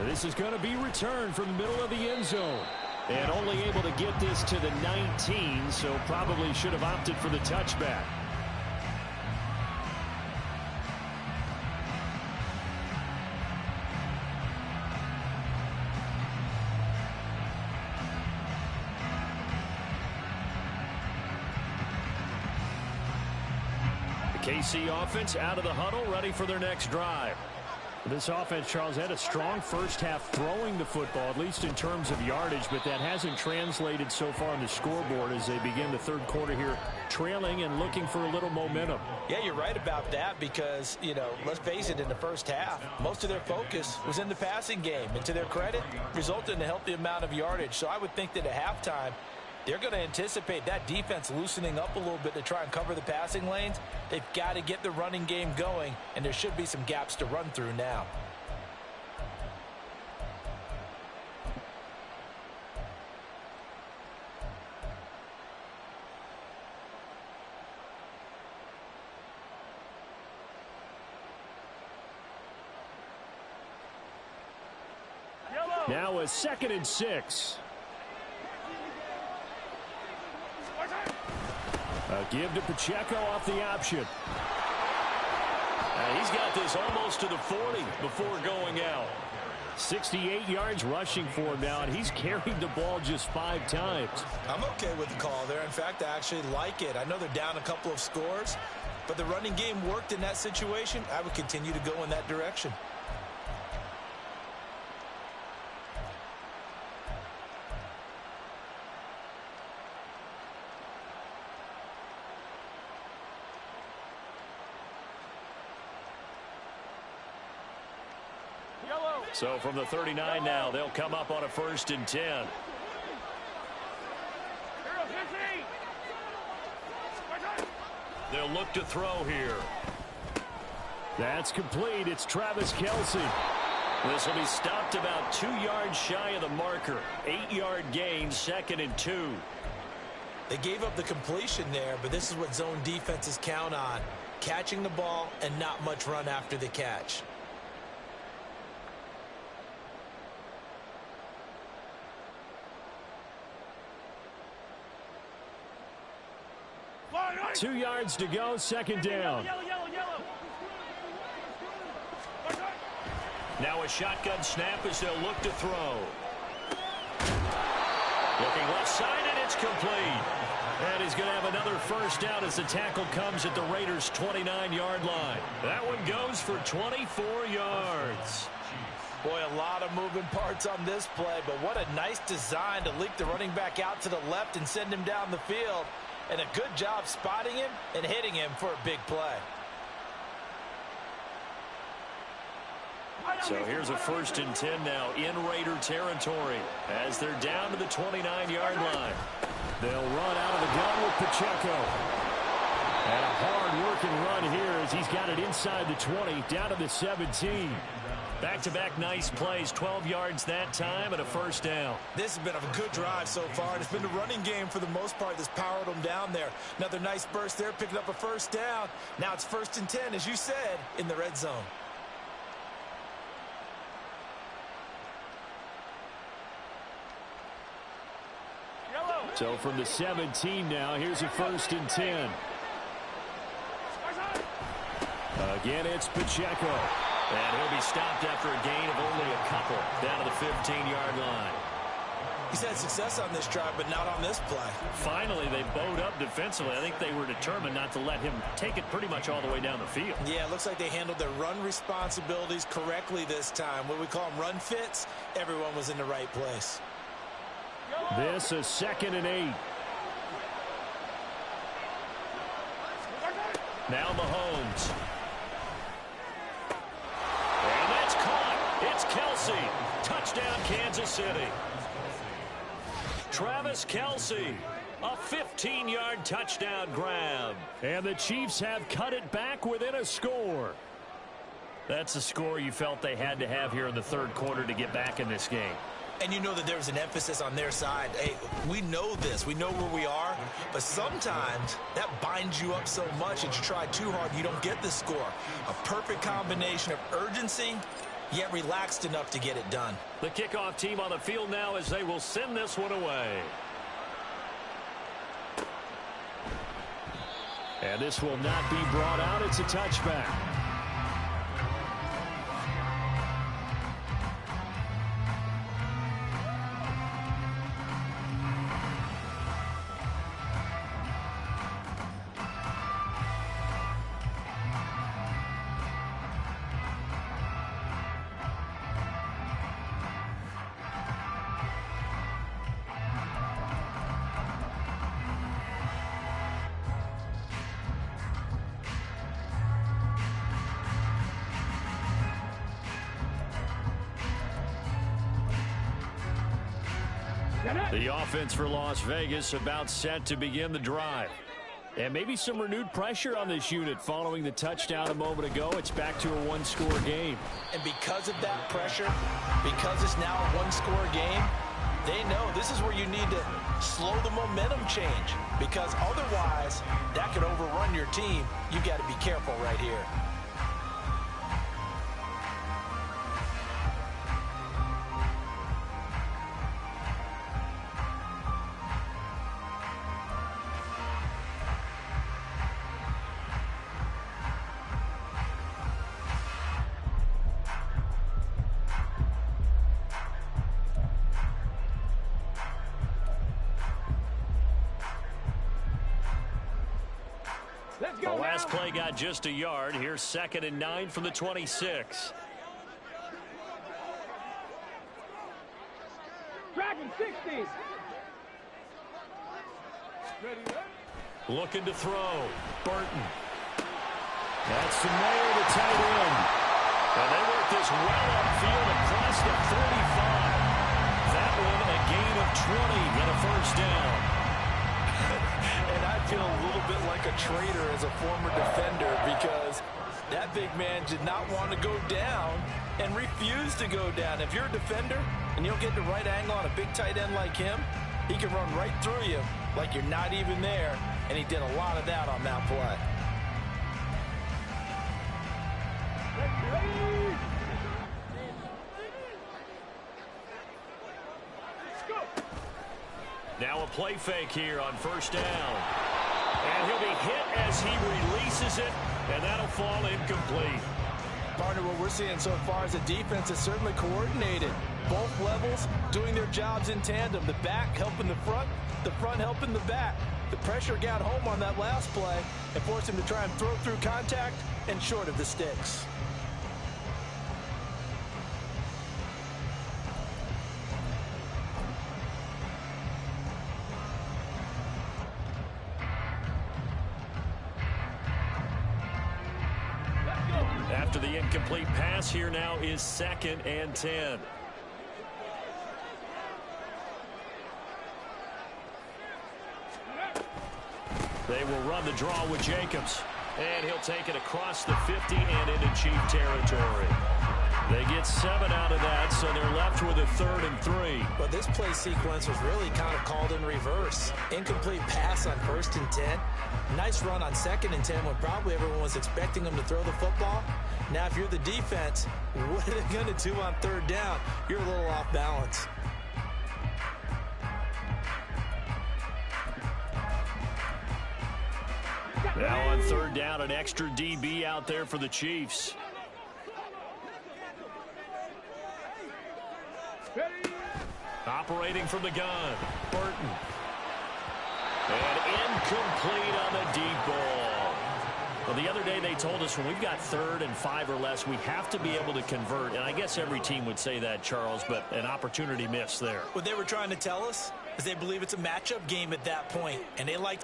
This is going to be returned from the middle of the end zone. And only able to get this to the 19, so probably should have opted for the touchback. KC offense out of the huddle, ready for their next drive. This offense, Charles, had a strong first half throwing the football, at least in terms of yardage, but that hasn't translated so far on the scoreboard as they begin the third quarter here, trailing and looking for a little momentum. Yeah, you're right about that because, you know, let's face it, in the first half, most of their focus was in the passing game. And to their credit, resulted in a healthy amount of yardage. So I would think that at halftime, they're going to anticipate that defense loosening up a little bit to try and cover the passing lanes. They've got to get the running game going, and there should be some gaps to run through now. Now a 2nd and 6. A give to Pacheco off the option. He's got this almost to the 40 before going out. 68 yards rushing for him now, and he's carried the ball just 5 times. I'm okay with the call there. In fact, I actually like it. I know they're down a couple of scores, but the running game worked in that situation. I would continue to go in that direction. So from the 39 now, they'll come up on a 1st and 10. They'll look to throw here. That's complete. It's Travis Kelce. This will be stopped about 2 yards shy of the marker. 8-yard gain, 2nd and 2. They gave up the completion there, but this is what zone defenses count on. Catching the ball and not much run after the catch. Two yards to go, 2nd down. Now a shotgun snap as they'll look to throw. Looking left side, and it's complete. And he's going to have another 1st down as the tackle comes at the Raiders' 29-yard line. That one goes for 24 yards. Boy, a lot of moving parts on this play, but what a nice design to leak the running back out to the left and send him down the field. And a good job spotting him and hitting him for a big play. So here's a 1st and 10 now in Raider territory as they're down to the 29-yard line. They'll run out of the gun with Pacheco. And a hard-working run here as he's got it inside the 20, down to the 17. Back-to-back nice plays, 12 yards that time and a 1st down. This has been a good drive so far, and it's been the running game for the most part that's powered them down there. Another nice burst there, picking up a 1st down. Now it's 1st and 10, as you said, in the red zone. So from the 17 now, here's a 1st and 10. Again, it's Pacheco. And he'll be stopped after a gain of only a couple down to the 15-yard line. He's had success on this drive, but not on this play. Finally, they bowed up defensively. I think they were determined not to let him take it pretty much all the way down the field. Yeah, it looks like they handled their run responsibilities correctly this time. What we call them run fits, everyone was in the right place. This is 2nd and 8. Now Mahomes. And that's caught. It's Kelsey. Touchdown, Kansas City. Travis Kelsey, a 15-yard touchdown grab. And the Chiefs have cut it back within a score. That's a score you felt they had to have here in the third quarter to get back in this game. And you know that there's an emphasis on their side. Hey, we know this. We know where we are. But sometimes that binds you up so much that you try too hard, you don't get the score. A perfect combination of urgency, yet relaxed enough to get it done. The kickoff team on the field now as they will send this one away. And this will not be brought out. It's a touchback. The offense for Las Vegas about set to begin the drive. And maybe some renewed pressure on this unit following the touchdown a moment ago. It's back to a one-score game. And because of that pressure, because it's now a one-score game, they know this is where you need to slow the momentum change. Because otherwise, that could overrun your team. You've got to be careful right here. The last play got just a yard. Here's 2nd and 9 from the 26. Dragon 60. Looking to throw. Burton. That's the nail to tight end. And they work this well upfield across the 35. That one a gain of 20 and a first down. And I feel a little bit like a traitor as a former defender because that big man did not want to go down and refused to go down. If you're a defender and you don't get the right angle on a big tight end like him, he can run right through you like you're not even there, and he did a lot of that on that play. Now a play fake here on first down. And he'll be hit as he releases it, and that'll fall incomplete. Partner, what we're seeing so far is the defense is certainly coordinated. Both levels doing their jobs in tandem. The back helping the front helping the back. The pressure got home on that last play and forced him to try and throw through contact and short of the sticks. After the incomplete pass, here now is 2nd and 10. They will run the draw with Jacobs. And he'll take it across the 50 and into Chief territory. They get 7 out of that, so they're left with a 3rd and 3. But this play sequence was really kind of called in reverse. Incomplete pass on 1st and 10. Nice run on 2nd and 10 when probably everyone was expecting them to throw the football. Now, if you're the defense, what are they going to do on 3rd down? You're a little off balance. Now on 3rd down, an extra DB out there for the Chiefs. operating from the gun. Burton. And incomplete on the deep ball. Well, the other day they told us when we've got 3rd and 5 or less, we have to be able to convert. And I guess every team would say that, Charles, but an opportunity missed there. What they were trying to tell us is they believe it's a matchup game at that point, and they like.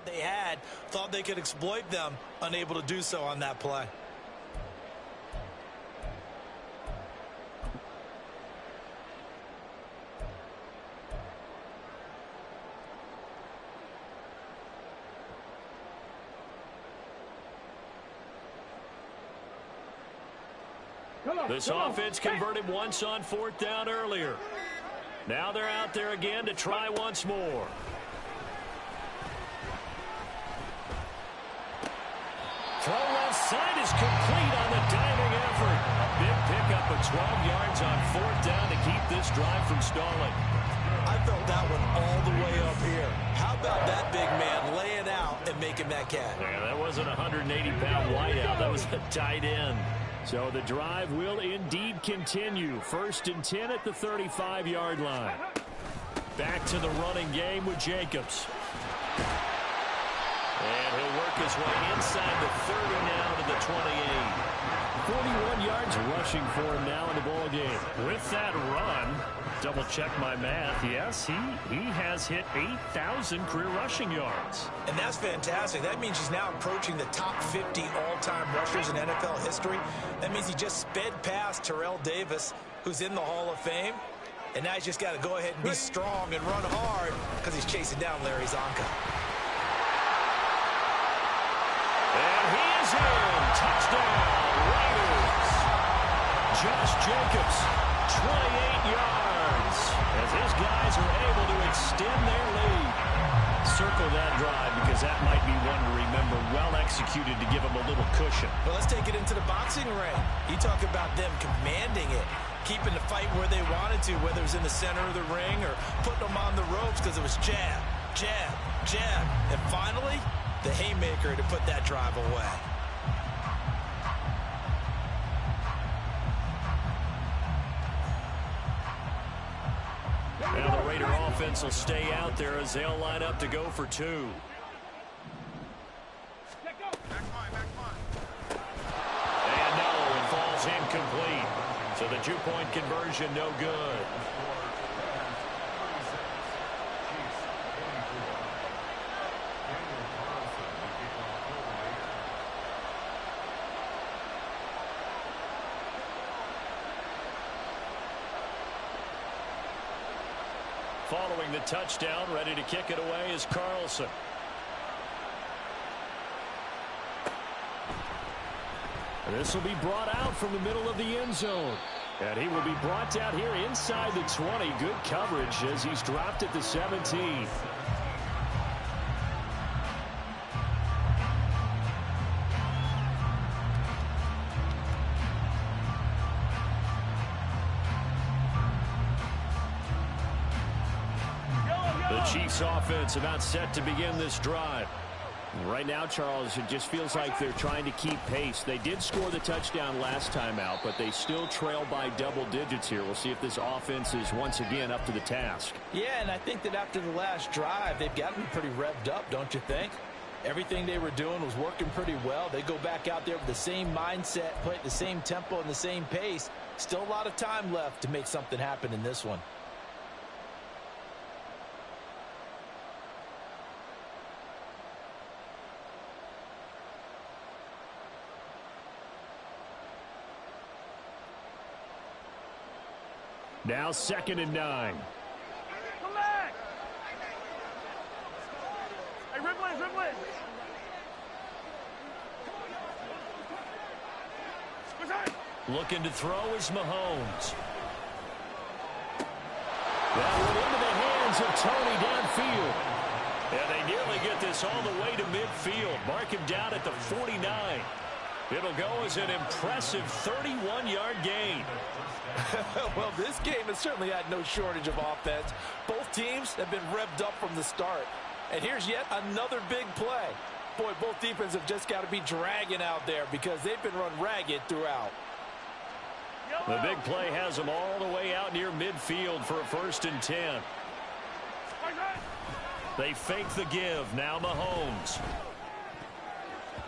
They had, thought they could exploit them, unable to do so on that play. This offense converted once on 4th down earlier. Now they're out there again to try once more. Throw left side is complete on the diving effort. A big pickup of 12 yards on 4th down to keep this drive from stalling. I felt that one all the way up here. How about that big man laying out and making that catch? Yeah, that wasn't a 180-pound wideout. That was a tight end. So the drive will indeed continue. 1st and 10 at the 35-yard line. Back to the running game with Jacobs. And he'll work his way inside the 30 now to the 28. 41 yards rushing for him now in the ball game. With that run, double check my math. Yes, he has hit 8,000 career rushing yards. And that's fantastic. That means he's now approaching the top 50 all-time rushers in NFL history. That means he just sped past Terrell Davis, who's in the Hall of Fame. And now he's just got to go ahead and be strong and run hard because he's chasing down Larry Zonka. And he is in. Touchdown, Raiders. Josh Jacobs, 28 yards, as his guys are able to extend their lead. Circle that drive because that might be one to remember. Well executed to give them a little cushion. Well, let's take it into the boxing ring. You talk about them commanding it, keeping the fight where they wanted to, whether it was in the center of the ring or putting them on the ropes because it was jab, jab, jab. And finally, the haymaker to put that drive away. Now the Raider offense will stay out there as they'll line up to go for 2. And no, it falls incomplete. So the 2-point conversion no good. Following the touchdown, ready to kick it away is Carlson. This will be brought out from the middle of the end zone. And he will be brought out here inside the 20. Good coverage as he's dropped at the 17. Chiefs offense about set to begin this drive. Right now, Charles, it just feels like they're trying to keep pace. They did score the touchdown last time out, but they still trail by double digits here. We'll see if this offense is once again up to the task. Yeah, and I think that after the last drive, they've got to be pretty revved up, don't you think? Everything they were doing was working pretty well. They go back out there with the same mindset, play at the same tempo and the same pace. Still a lot of time left to make something happen in this one. Now 2nd and 9. Come back! Hey, Ripley, Ripley! Looking to throw is Mahomes. That went into the hands of Tony downfield. And they nearly get this all the way to midfield. Mark him down at the 49. It'll go as an impressive 31-yard gain. Well, this game has certainly had no shortage of offense. Both teams have been revved up from the start. And here's yet another big play. Boy, both defenses have just got to be dragging out there because they've been run ragged throughout. The big play has them all the way out near midfield for a 1st and 10. They fake the give. Now Mahomes.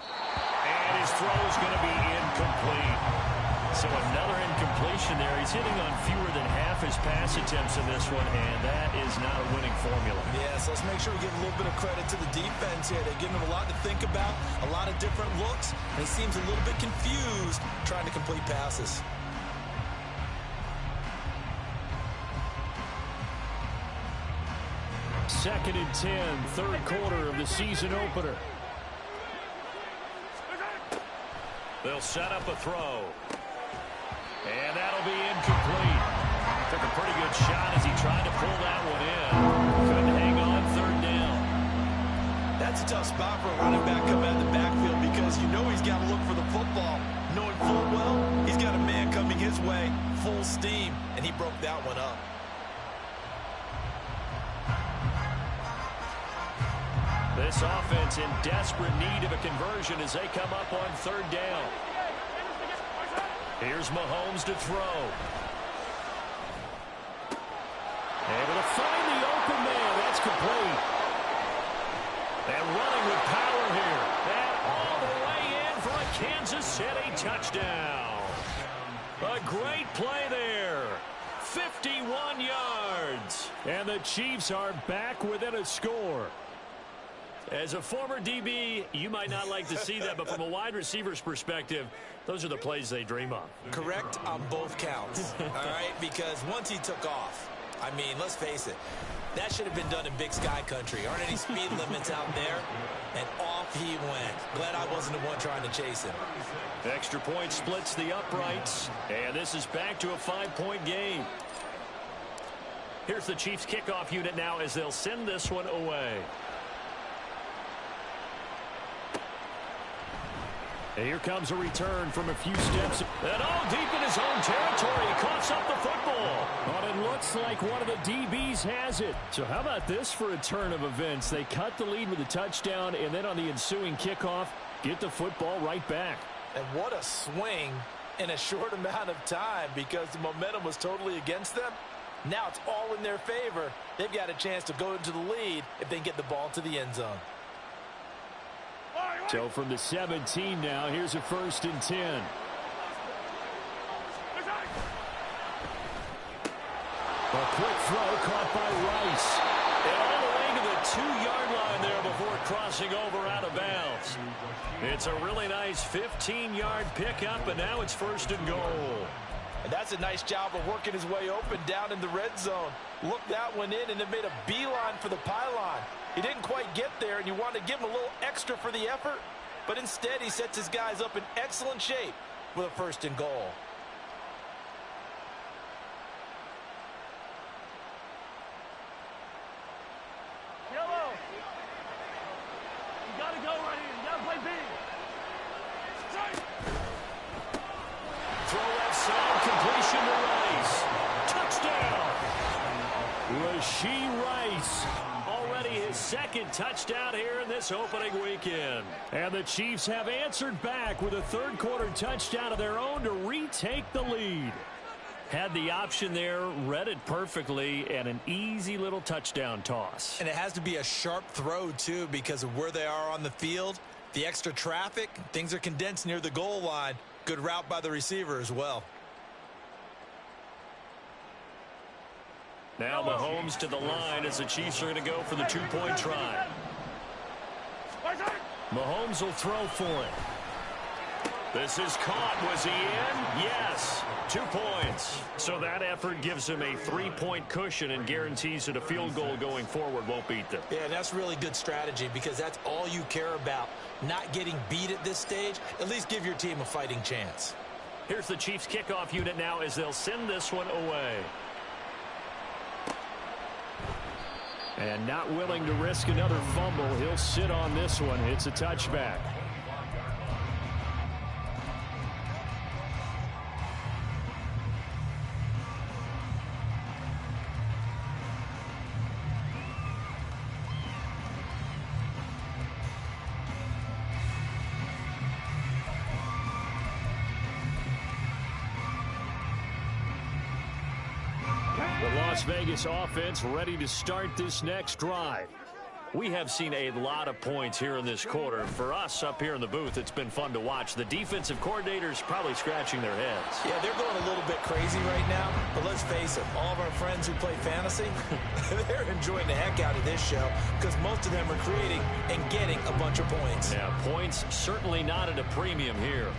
And his throw is going to be incomplete. So another incompletion there. He's hitting on fewer than half his pass attempts in this one, and that is not a winning formula. Yeah, so let's make sure we give a little bit of credit to the defense here. They're giving him a lot to think about, a lot of different looks, and he seems a little bit confused trying to complete passes. Second and 10, third quarter of the season opener. They'll set up a throw. And that'll be incomplete. Took a pretty good shot as he tried to pull that one in. Couldn't hang on 3rd down. That's a tough spot for a running back coming out of the backfield because you know he's got to look for the football. Knowing full well, he's got a man coming his way, full steam, and he broke that one up. This offense in desperate need of a conversion as they come up on 3rd down. Here's Mahomes to throw. Able to find the open man. That's complete. And running with power here. And all the way in for a Kansas City touchdown. A great play there. 51 yards. And the Chiefs are back within a score. As a former DB, you might not like to see that, but from a wide receiver's perspective, those are the plays they dream of. Correct on both counts, all right? Because once he took off, I mean, let's face it, that should have been done in Big Sky Country. Aren't any speed limits out there? And off he went. Glad I wasn't the one trying to chase him. Extra point splits the uprights, and this is back to a 5-point game. Here's the Chiefs kickoff unit now as they'll send this one away. And here comes a return from a few steps. And all deep in his own territory. He coughs up the football. But it looks like one of the DBs has it. So how about this for a turn of events? They cut the lead with a touchdown, and then on the ensuing kickoff, get the football right back. And what a swing in a short amount of time because the momentum was totally against them. Now it's all in their favor. They've got a chance to go into the lead if they can get the ball to the end zone. So from the 17 now, here's a 1st and 10. A quick throw caught by Rice. And all the way to the 2-yard line there before crossing over out of bounds. It's a really nice 15-yard pickup, and now it's 1st and goal. And that's a nice job of working his way open down in the red zone. Looked that one in and then made a beeline for the pylon. He didn't quite get there, and you want to give him a little extra for the effort. But instead, he sets his guys up in excellent shape with a 1st and goal. Yellow. You got to go right here. You got to play big. Throw left side, completion to Rice. Touchdown! Rashee Rice. Already his 2nd touchdown here in this opening weekend. And the Chiefs have answered back with a 3rd quarter touchdown of their own to retake the lead. Had the option there, read it perfectly, and an easy little touchdown toss. And it has to be a sharp throw, too, because of where they are on the field. The extra traffic, things are condensed near the goal line. Good route by the receiver as well. Now Mahomes to the line as the Chiefs are going to go for the 2-point try. Mahomes will throw for it. This is caught. Was he in? Yes. 2 points. So that effort gives him a 3-point cushion and guarantees that a field goal going forward won't beat them. Yeah, that's really good strategy because that's all you care about. Not getting beat at this stage. At least give your team a fighting chance. Here's the Chiefs kickoff unit now as they'll send this one away. And not willing to risk another fumble. He'll sit on this one. It's a touchback. The Las Vegas offense ready to start this next drive. We have seen a lot of points here in this quarter. For us up here in the booth, it's been fun to watch. The defensive coordinators probably scratching their heads. Yeah, they're going a little bit crazy right now, but let's face it, all of our friends who play fantasy, they're enjoying the heck out of this show because most of them are creating and getting a bunch of points. Yeah, points certainly not at a premium here.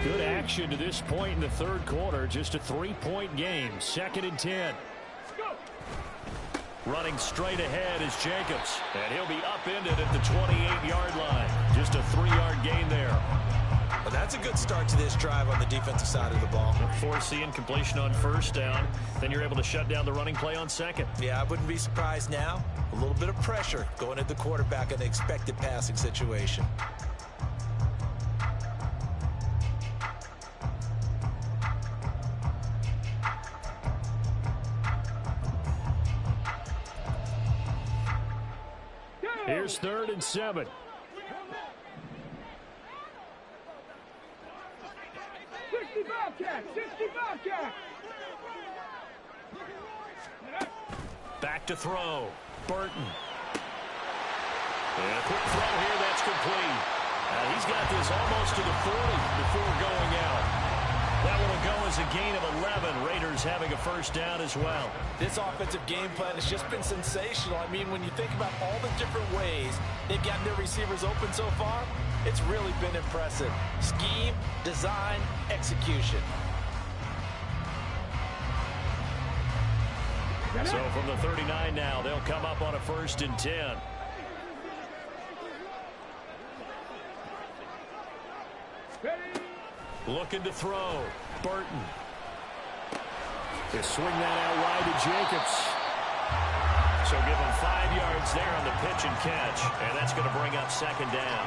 Good action to this point in the third quarter. Just a 3-point game. 2nd and 10. Running straight ahead is Jacobs. And he'll be upended at the 28-yard line. Just a 3-yard gain there. Well, that's a good start to this drive on the defensive side of the ball. Force the incompletion on first down. Then you're able to shut down the running play on second. Yeah, I wouldn't be surprised now. A little bit of pressure going at the quarterback in an expected passing situation. Here's 3rd and 7. 60 Bobcat! 60 Bobcat! Back to throw. Burton. And a quick throw here. That's complete. He's got this almost to the 40 before going out. That one will go as a gain of 11. Raiders having a first down as well. This offensive game plan has just been sensational. I mean, when you think about all the different ways they've gotten their receivers open so far, it's really been impressive. Scheme, design, execution. So from the 39 now, they'll come up on a 1st and 10. Looking to throw. Burton. They swing that out wide to Jacobs. So give him 5 yards there on the pitch and catch. And that's going to bring up 2nd down.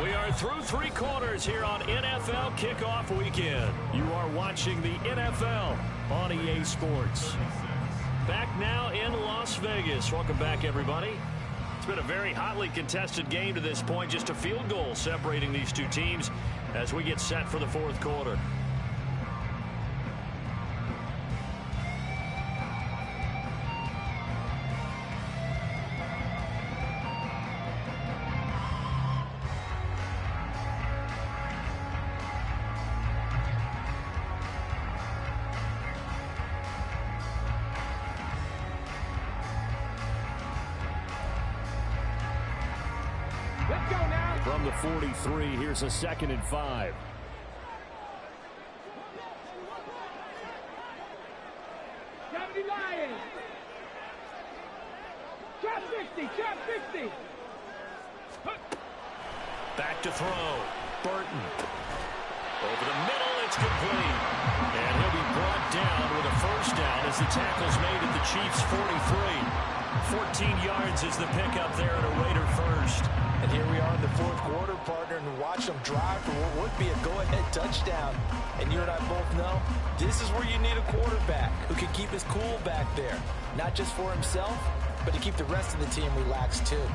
We are through 3 quarters here on NFL Kickoff Weekend. You are watching the NFL on EA Sports. Back now in Las Vegas. Welcome back, everybody. It's been a very hotly contested game to this point. Just a field goal separating these two teams as we get set for the 4th quarter. From the 43, here's a 2nd and 5. Trap 60, trap 60. Back to throw. Burton. Over the middle, it's complete. And he'll be brought down with a first down as the tackle's made at the Chiefs' 43. 14 yards is the pickup there at a Raider first. And here we are in the 4th quarter, partner, and watch them drive for what would be a go-ahead touchdown. And you and I both know this is where you need a quarterback who can keep his cool back there. Not just for himself, but to keep the rest of the team relaxed too.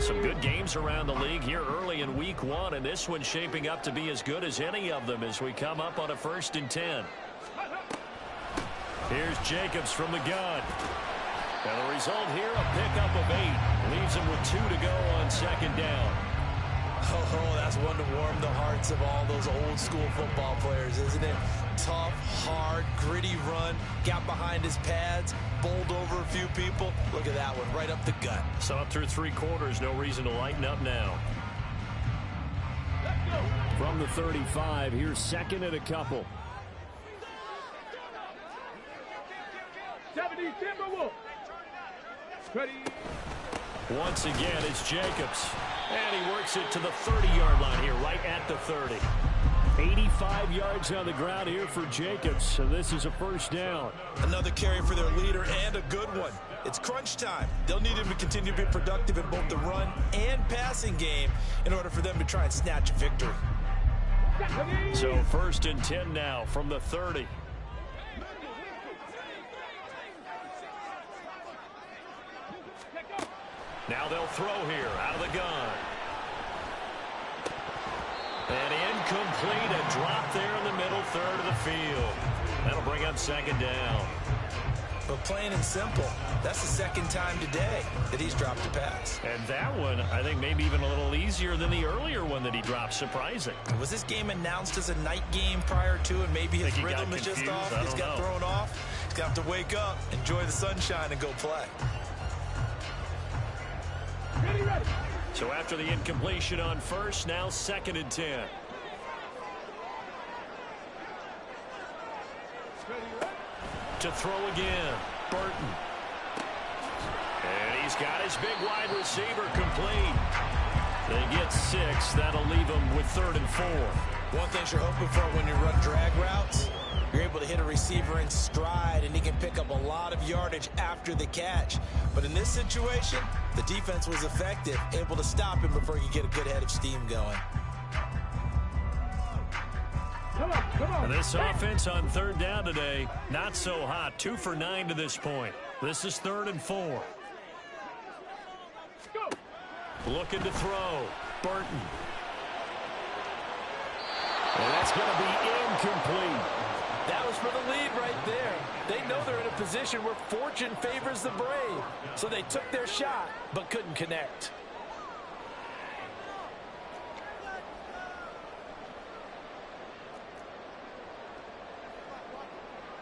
Some good games around the league here early in week 1, and this one's shaping up to be as good as any of them as we come up on a 1st and 10. Here's Jacobs from the gun. And the result here, a pickup of 8. Leaves him with 2 to go on 2nd down. Oh, that's one to warm the hearts of all those old school football players, isn't it? Tough, hard, gritty run, got behind his pads, bowled over a few people. Look at that one, right up the gut. So up through 3 quarters, no reason to lighten up now. From the 35, here's 2nd and a couple. 70, Timberwolves. Ready. Once again, it's Jacobs. And he works it to the 30-yard line here, right at the 30. 85 yards on the ground here for Jacobs, so this is a 1st down. Another carry for their leader, and a good one. It's crunch time. They'll need him to continue to be productive in both the run and passing game in order for them to try and snatch a victory. So 1st and 10 now from the 30. Now they'll throw here out of the gun. And incomplete, a drop there in the middle third of the field. That'll bring up 2nd down. But plain and simple, that's the 2nd time today that he's dropped a pass. And that one, I think, maybe even a little easier than the earlier one that he dropped. Surprising. Was this game announced as a night game prior to, and maybe his rhythm is just off? He's got thrown off. He's going to have to wake up, enjoy the sunshine, and go play. So after the incompletion on 1st, now 2nd and 10. To throw again, Burton. And he's got his big wide receiver complete. They get 6. That'll leave them with 3rd and 4. One thing you're hoping for when you run drag routes, you're able to hit a receiver in stride, and he can pick up a lot of yardage after the catch. But in this situation, the defense was effective, able to stop him before he could get a good head of steam going. And this offense on 3rd down today, not so hot. 2 for 9 to this point. This is 3rd and 4. Looking to throw. Burton. And that's going to be incomplete. That was for the lead right there. They know they're in a position where fortune favors the brave. So they took their shot, but couldn't connect.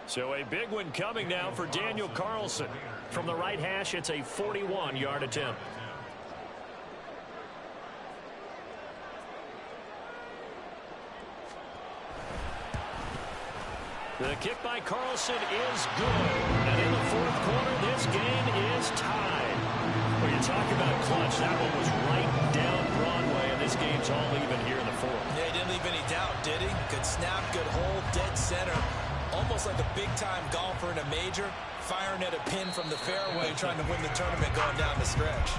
So a big one coming now for Daniel Carlson. From the right hash, it's a 41-yard attempt. The kick by Carlson is good. And in the 4th quarter, this game is tied. When you talk about clutch, that one was right down Broadway, and this game's all even here in the 4th. Yeah, he didn't leave any doubt, did he? Good snap, good hold, dead center. Almost like a big-time golfer in a major, firing at a pin from the fairway, trying to win the tournament going down the stretch.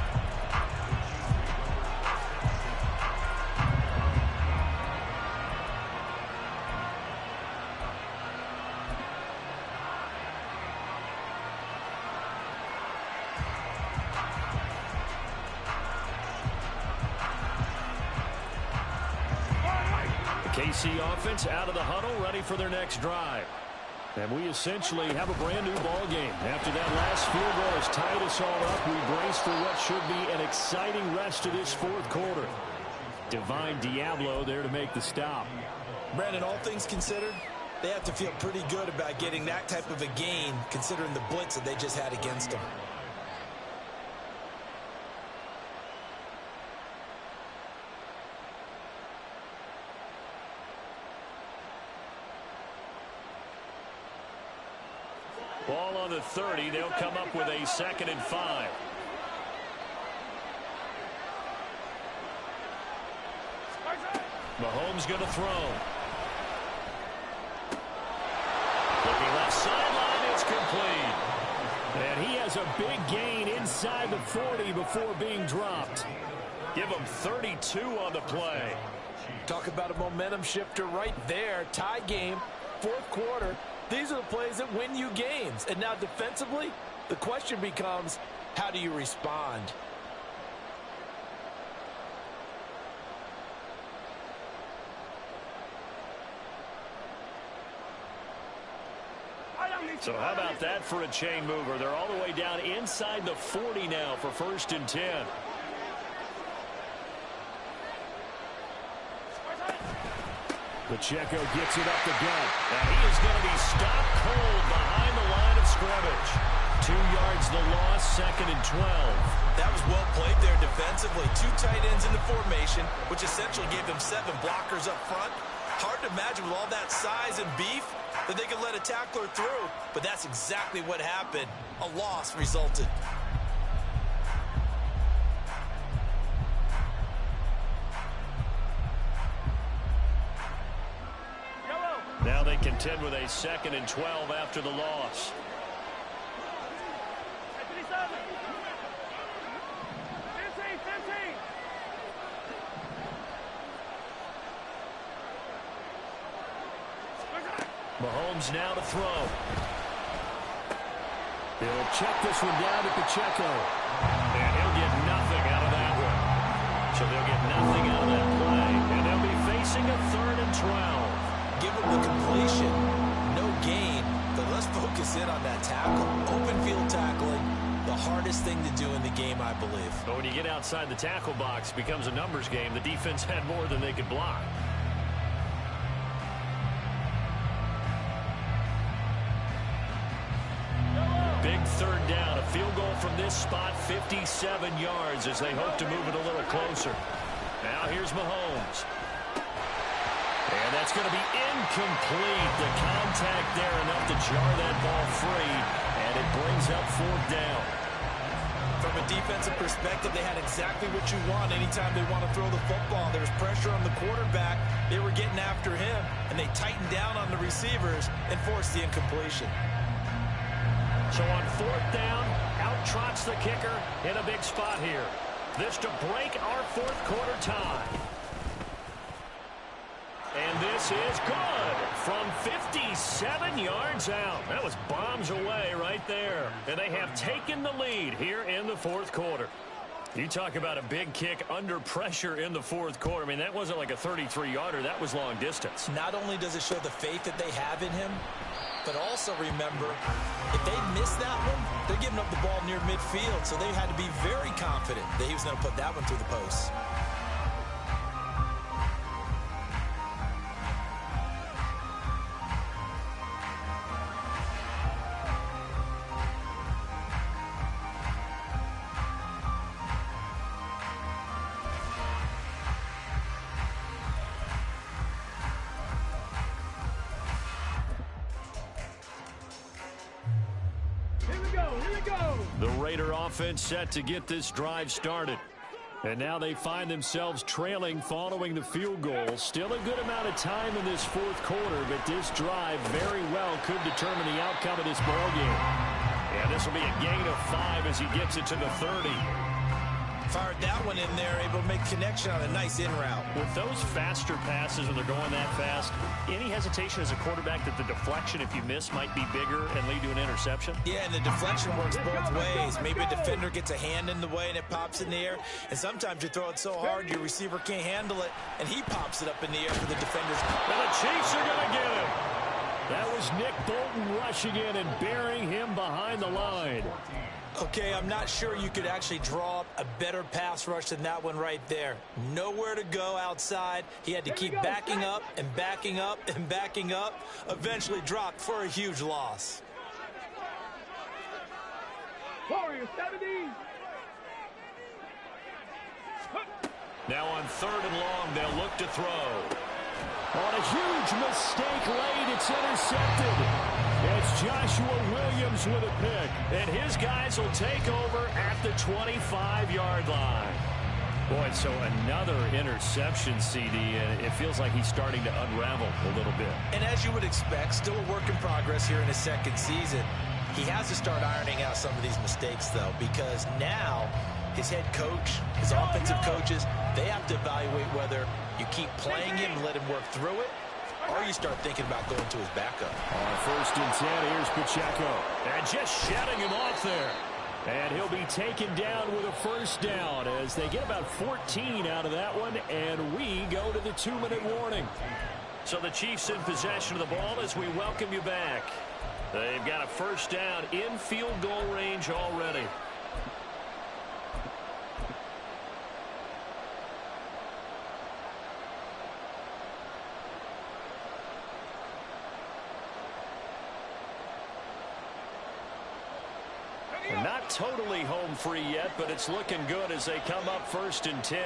KC offense out of the huddle, ready for their next drive. And we essentially have a brand new ball game. After that last field goal has tied us all up, we brace for what should be an exciting rest of this 4th quarter. Divine Diablo there to make the stop. Brandon, all things considered, they have to feel pretty good about getting that type of a gain, considering the blitz that they just had against them. Ball on the 30. They'll come up with a 2nd and 5. Mahomes going to throw. Looking left sideline. It's complete. And he has a big gain inside the 40 before being dropped. Give him 32 on the play. Talk about a momentum shifter right there. Tie game, 4th quarter. These are the plays that win you games. And now defensively, the question becomes, how do you respond? So how about that for a chain mover? They're all the way down inside the 40 now for 1st and 10. Pacheco gets it up the gut. And he is going to be stopped cold behind the line of scrimmage. 2 yards the loss, 2nd and 12. That was well played there defensively. 2 tight ends in the formation, which essentially gave them 7 blockers up front. Hard to imagine with all that size and beef that they could let a tackler through. But that's exactly what happened. A loss resulted. Now they contend with a 2nd and 12 after the loss. Mahomes now to throw. He'll check this one down to Pacheco. And he'll get nothing out of that one. So they'll get nothing out of that play. And they'll be facing a 3rd and 12. Give them the completion. No gain. But let's focus in on that tackle. Open field tackling. The hardest thing to do in the game, I believe. But when you get outside the tackle box, it becomes a numbers game. The defense had more than they could block. Big 3rd down. A field goal from this spot, 57 yards as they hope to move it a little closer. Now here's Mahomes. And that's going to be incomplete. The contact there enough to jar that ball free. And it brings up 4th down. From a defensive perspective, they had exactly what you want anytime they want to throw the football. There was pressure on the quarterback. They were getting after him, and they tightened down on the receivers and forced the incompletion. So on 4th down, out trots the kicker in a big spot here. This to break our 4th quarter tie. And this is good from 57 yards out. That was bombs away right there. And they have taken the lead here in the 4th quarter. You talk about a big kick under pressure in the 4th quarter. I mean, that wasn't like a 33-yarder. That was long distance. Not only does it show the faith that they have in him, but also remember, if they miss that one, they're giving up the ball near midfield. So they had to be very confident that he was going to put that one through the post. The Raider offense set to get this drive started. And now they find themselves trailing following the field goal. Still a good amount of time in this 4th quarter, but this drive very well could determine the outcome of this ball game. Yeah, this will be a gain of 5 as he gets it to the 30. Fired that one in there, able to make connection on a nice in route. With those faster passes when they're going that fast, any hesitation as a quarterback that the deflection, if you miss, might be bigger and lead to an interception? Yeah, and the deflection works both ways. Maybe a defender gets a hand in the way and it pops in the air. And sometimes you throw it so hard your receiver can't handle it, and he pops it up in the air for the defenders. And the Chiefs are going to get him. That was Nick Bolton rushing in and burying him behind the line. Okay, I'm not sure you could actually draw up a better pass rush than that one right there. Nowhere to go outside. He had to keep backing up and backing up and backing up. Eventually dropped for a huge loss. Warriors 70. Now on 3rd and long, they'll look to throw. On a huge mistake late, it's intercepted. It's Joshua Williams with a pick. And his guys will take over at the 25-yard line. Boy, so another interception, CD, and it feels like he's starting to unravel a little bit. And as you would expect, still a work in progress here in his 2nd season. He has to start ironing out some of these mistakes, though, because now his head coach, his offensive coaches, they have to evaluate whether you keep playing him and let him work through it, or you start thinking about going to his backup. On 1st and 10, here's Pacheco. And just shutting him off there. And he'll be taken down with a 1st down as they get about 14 out of that one, and we go to the 2-minute warning. So the Chiefs in possession of the ball as we welcome you back. They've got a first down in field goal range already. Not totally home free yet, but it's looking good as they come up 1st and 10.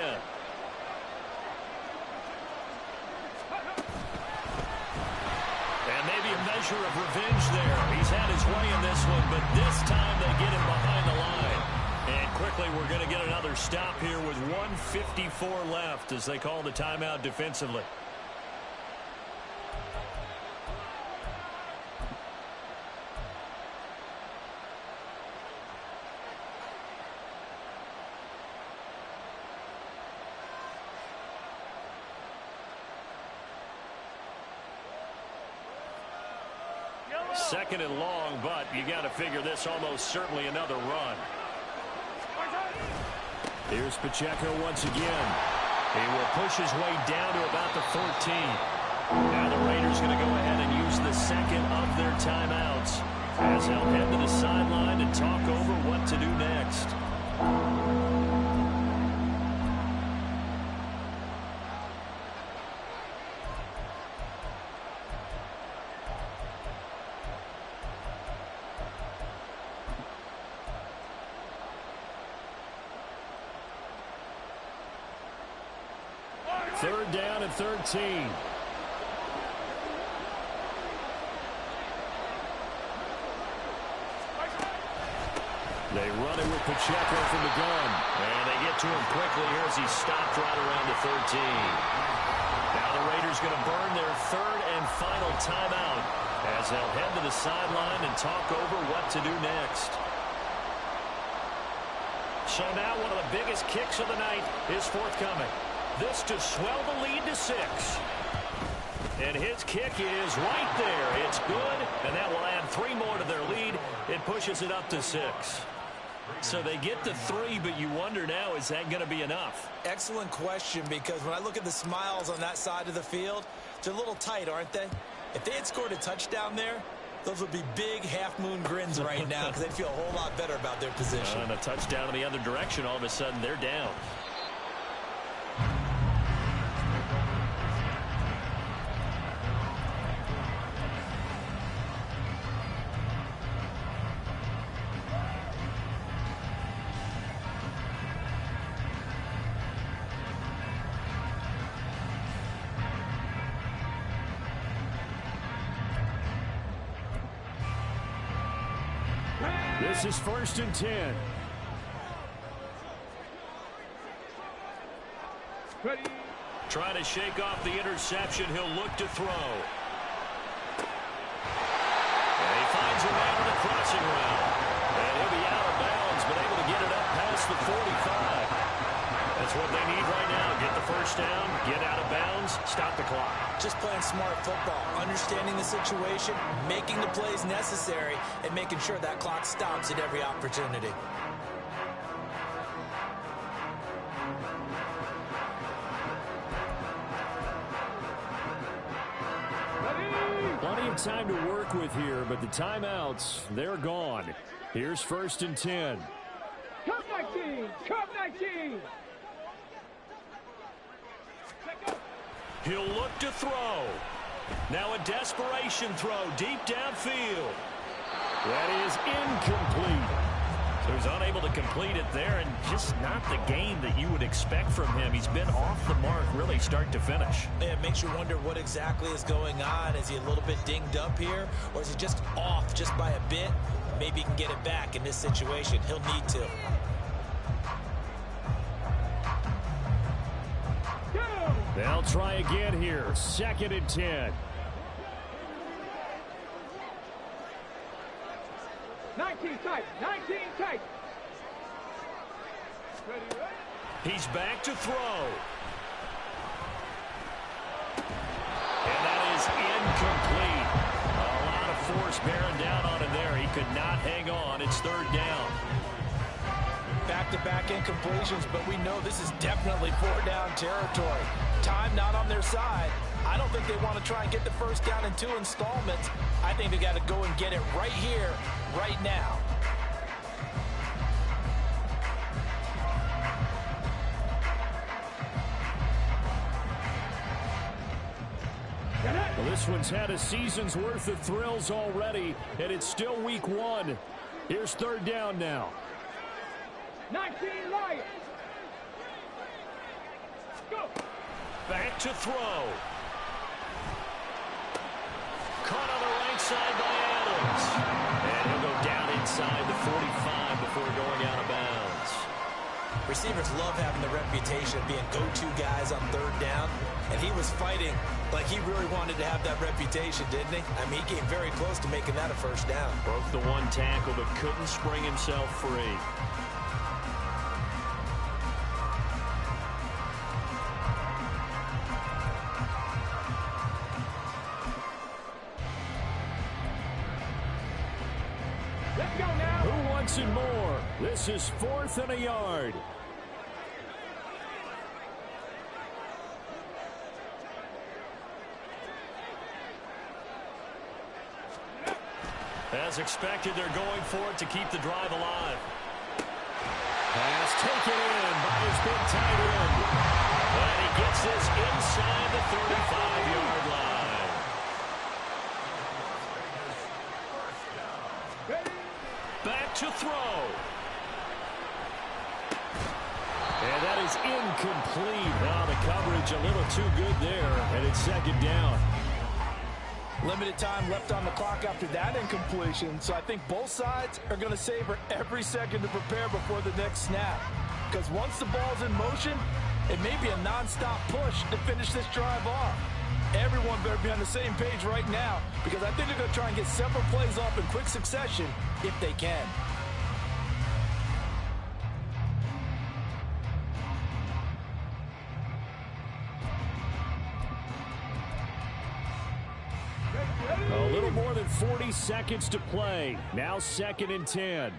And maybe a measure of revenge there. He's had his way in this one, but this time they get him behind the line. And quickly we're going to get another stop here with 1:54 left as they call the timeout defensively. Second and long, but you got to figure this almost certainly another run. Here's Pacheco once again. He will push his way down to about the 14. Now the Raiders going to go ahead and use the second of their timeouts as they'll head to the sideline and talk over what to do next. Third down and 13. They run it with Pacheco from the gun. And they get to him quickly here as he stopped right around the 13. Now the Raiders going to burn their third and final timeout as they'll head to the sideline and talk over what to do next. So now one of the biggest kicks of the night is forthcoming. This to swell the lead to 6. And his kick is right there. It's good, and that will add 3 more to their lead. It pushes it up to 6. So they get to 3, but you wonder now, is that going to be enough? Excellent question, because when I look at the smiles on that side of the field, they're a little tight, aren't they? If they had scored a touchdown there, those would be big half-moon grins right now because they'd feel a whole lot better about their position. And a touchdown in the other direction, all of a sudden they're down. This is 1st and 10. Ready. Trying to shake off the interception. He'll look to throw. And he finds a man on the crossing route. And he'll be out of bounds, but able to get it up past the 45. That's what they need right now. Get the first down, get out of bounds, stop the clock. Just playing smart football, understanding the situation, making the plays necessary, and making sure that clock stops at every opportunity. Plenty of time to work with here, but the timeouts, they're gone. Here's 1st and 10. Cup 19! Cup 19! He'll look to throw. Now a desperation throw deep downfield. That is incomplete. So he's unable to complete it there, and just not the game that you would expect from him. He's been off the mark really start to finish. Yeah, it makes you wonder what exactly is going on. Is he a little bit dinged up here, or is he just off just by a bit? Maybe he can get it back in this situation. He'll need to. They'll try again here. 2nd and 10. 19 tight! 19 tight! Ready, ready? He's back to throw. And that is incomplete. A lot of force bearing down on him there. He could not hang on. It's 3rd down. back-to-back incompletions, but we know this is definitely 4-down territory. Time not on their side. I don't think they want to try and get the first down in 2 installments. I think they got to go and get it right here, right now. Well, this one's had a season's worth of thrills already, and it's still week 1. Here's 3rd down now. 19 Lions. Go. Back to throw. Caught on the right side by Adams. And he'll go down inside the 45 before going out of bounds. Receivers love having the reputation of being go-to guys on 3rd down, and he was fighting like he really wanted to have that reputation, didn't he? I mean, he came very close to making that a 1st down. Broke the 1 tackle, but couldn't spring himself free. Let's go now. Who wants it more? This is 4th and a yard. As expected, they're going for it to keep the drive alive. Pass taken in by his big tight end. And he gets this inside the 35-yard line. Back to throw. And that is incomplete. Now the coverage a little too good there, and it's 2nd down. Limited time left on the clock after that incompletion, so I think both sides are going to savor every second to prepare before the next snap. Because once the ball's in motion, it may be a nonstop push to finish this drive off. Everyone better be on the same page right now, because I think they're going to try and get several plays off in quick succession if they can. A little more than 40 seconds to play. Now 2nd and 10.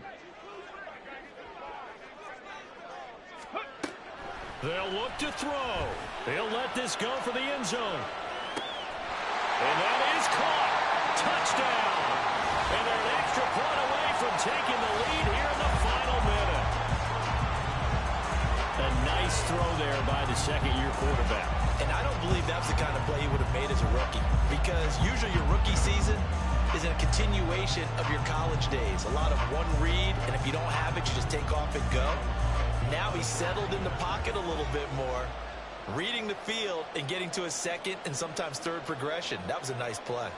They'll look to throw. They'll let this go for the end zone. And that is caught. Touchdown. And they're an extra point away from taking the lead here in the final minute. A nice throw there by the 2nd-year quarterback. And I don't believe that's the kind of play he would have made as a rookie, because usually your rookie season is a continuation of your college days. A lot of one read, and if you don't have it, you just take off and go. Now he's settled in the pocket a little bit more, reading the field and getting to a 2nd and sometimes 3rd progression. That was a nice play.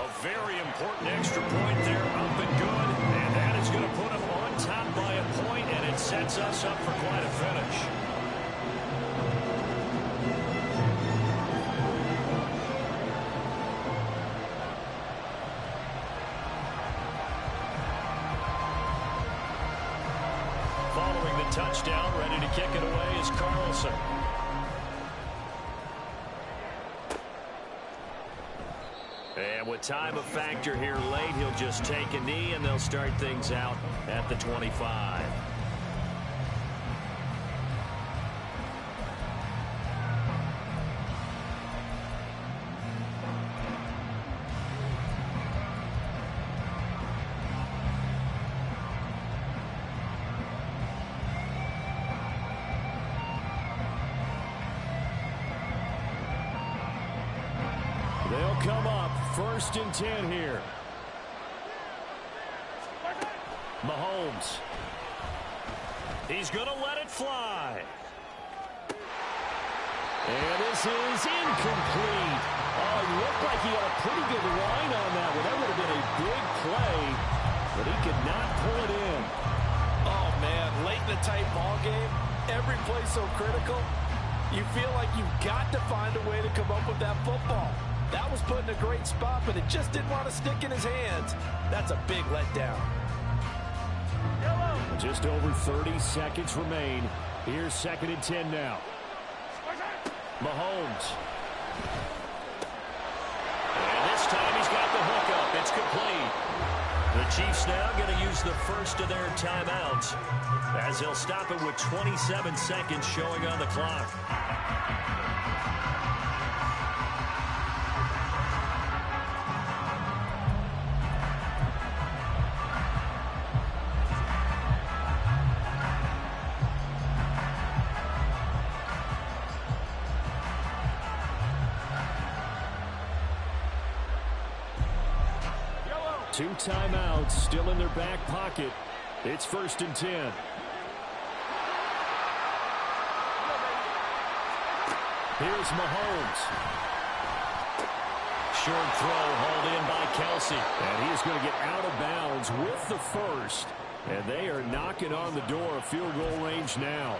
A very important extra point there, up and good. And that is going to put him on top by a point, and it sets us up for quite a finish. Following the touchdown, ready to kick it away is Carlson. And with time a factor here late, he'll just take a knee, and they'll start things out at the 25. They'll come up 1st and 10 here. Mahomes. He's going to let it fly. And this is incomplete. Oh, it looked like he had a pretty good line on that one. That would have been a big play, but he could not pull it in. Oh, man, late in the tight ball game, every play so critical, you feel like you've got to find a way to come up with that football. That was put in a great spot, but it just didn't want to stick in his hands. That's a big letdown. Just over 30 seconds remain. Here's 2nd and 10 now. Mahomes. And this time he's got the hookup. It's complete. The Chiefs now going to use the first of their timeouts as they'll stop it with 27 seconds showing on the clock. Two timeouts still in their back pocket. It's 1st and 10. Here's Mahomes. Short throw hauled in by Kelsey. And he is going to get out of bounds with the first. And they are knocking on the door of field goal range now.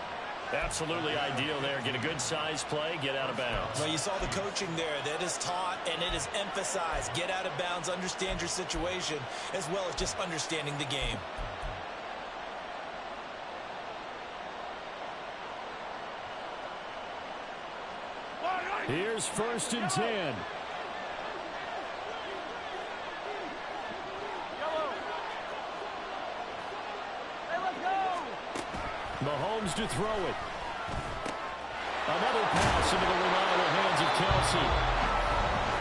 Absolutely ideal there. Get a good size play, get out of bounds. Well, you saw the coaching there. That is taught and it is emphasized. Get out of bounds, understand your situation, as well as just understanding the game. Here's 1st and 10. Mahomes to throw it. Another pass into the reliable hands of Kelsey.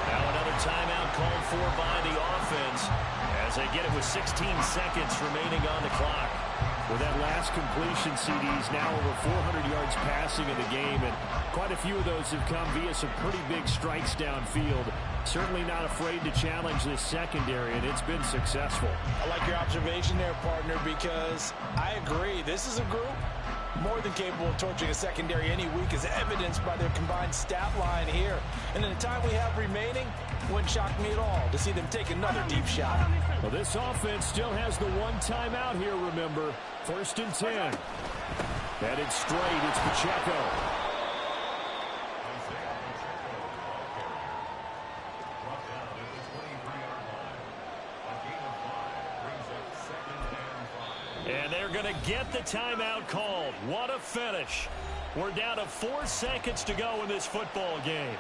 Now another timeout called for by the offense as they get it with 16 seconds remaining on the clock. With that last completion, CD's now over 400 yards passing in the game, and quite a few of those have come via some pretty big strikes downfield. Certainly not afraid to challenge this secondary, and it's been successful. I like your observation there, partner, because I agree. This is a group more than capable of torching a secondary any week, as evidenced by their combined stat line here. And in the time we have remaining, wouldn't shock me at all to see them take another deep shot. Well, this offense still has the one timeout here, remember. 1st and 10. Headed straight, it's Pacheco. And they're going to get the timeout called. What a finish. We're down to 4 seconds to go in this football game.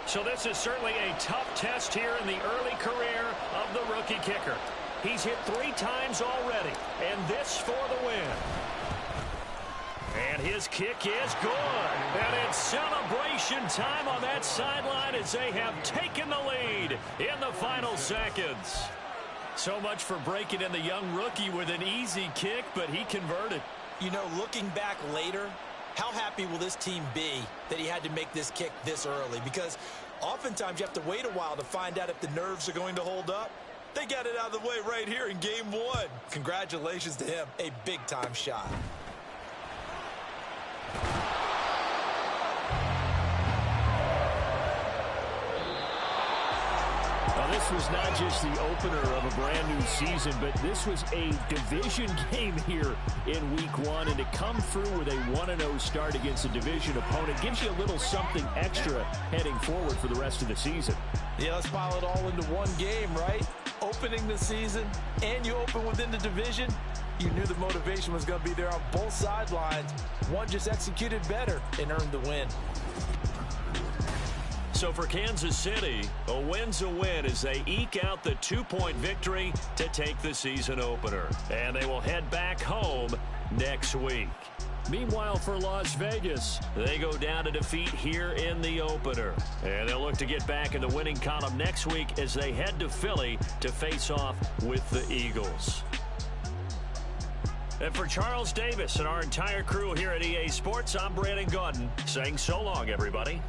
So this is certainly a tough test here in the early career of the rookie kicker. He's hit 3 times already, and this for the win. And his kick is good. And it's celebration time on that sideline as they have taken the lead in the final seconds. So much for breaking in the young rookie with an easy kick, but he converted. You know, looking back later, how happy will this team be that he had to make this kick this early? Because oftentimes you have to wait a while to find out if the nerves are going to hold up. They got it out of the way right here in game 1. Congratulations to him. A big-time shot. Well, this was not just the opener of a brand new season, but this was a division game here in week 1. And to come through with a 1-0 start against a division opponent gives you a little something extra heading forward for the rest of the season. Yeah, let's pile it all into one game, right? Opening the season, and you open within the division. You knew the motivation was going to be there on both sidelines. One just executed better and earned the win. So for Kansas City, a win's a win as they eke out the 2-point victory to take the season opener. And they will head back home next week. Meanwhile, for Las Vegas, they go down to defeat here in the opener. And they'll look to get back in the winning column next week as they head to Philly to face off with the Eagles. And for Charles Davis and our entire crew here at EA Sports, I'm Brandon Gaudin saying so long, everybody.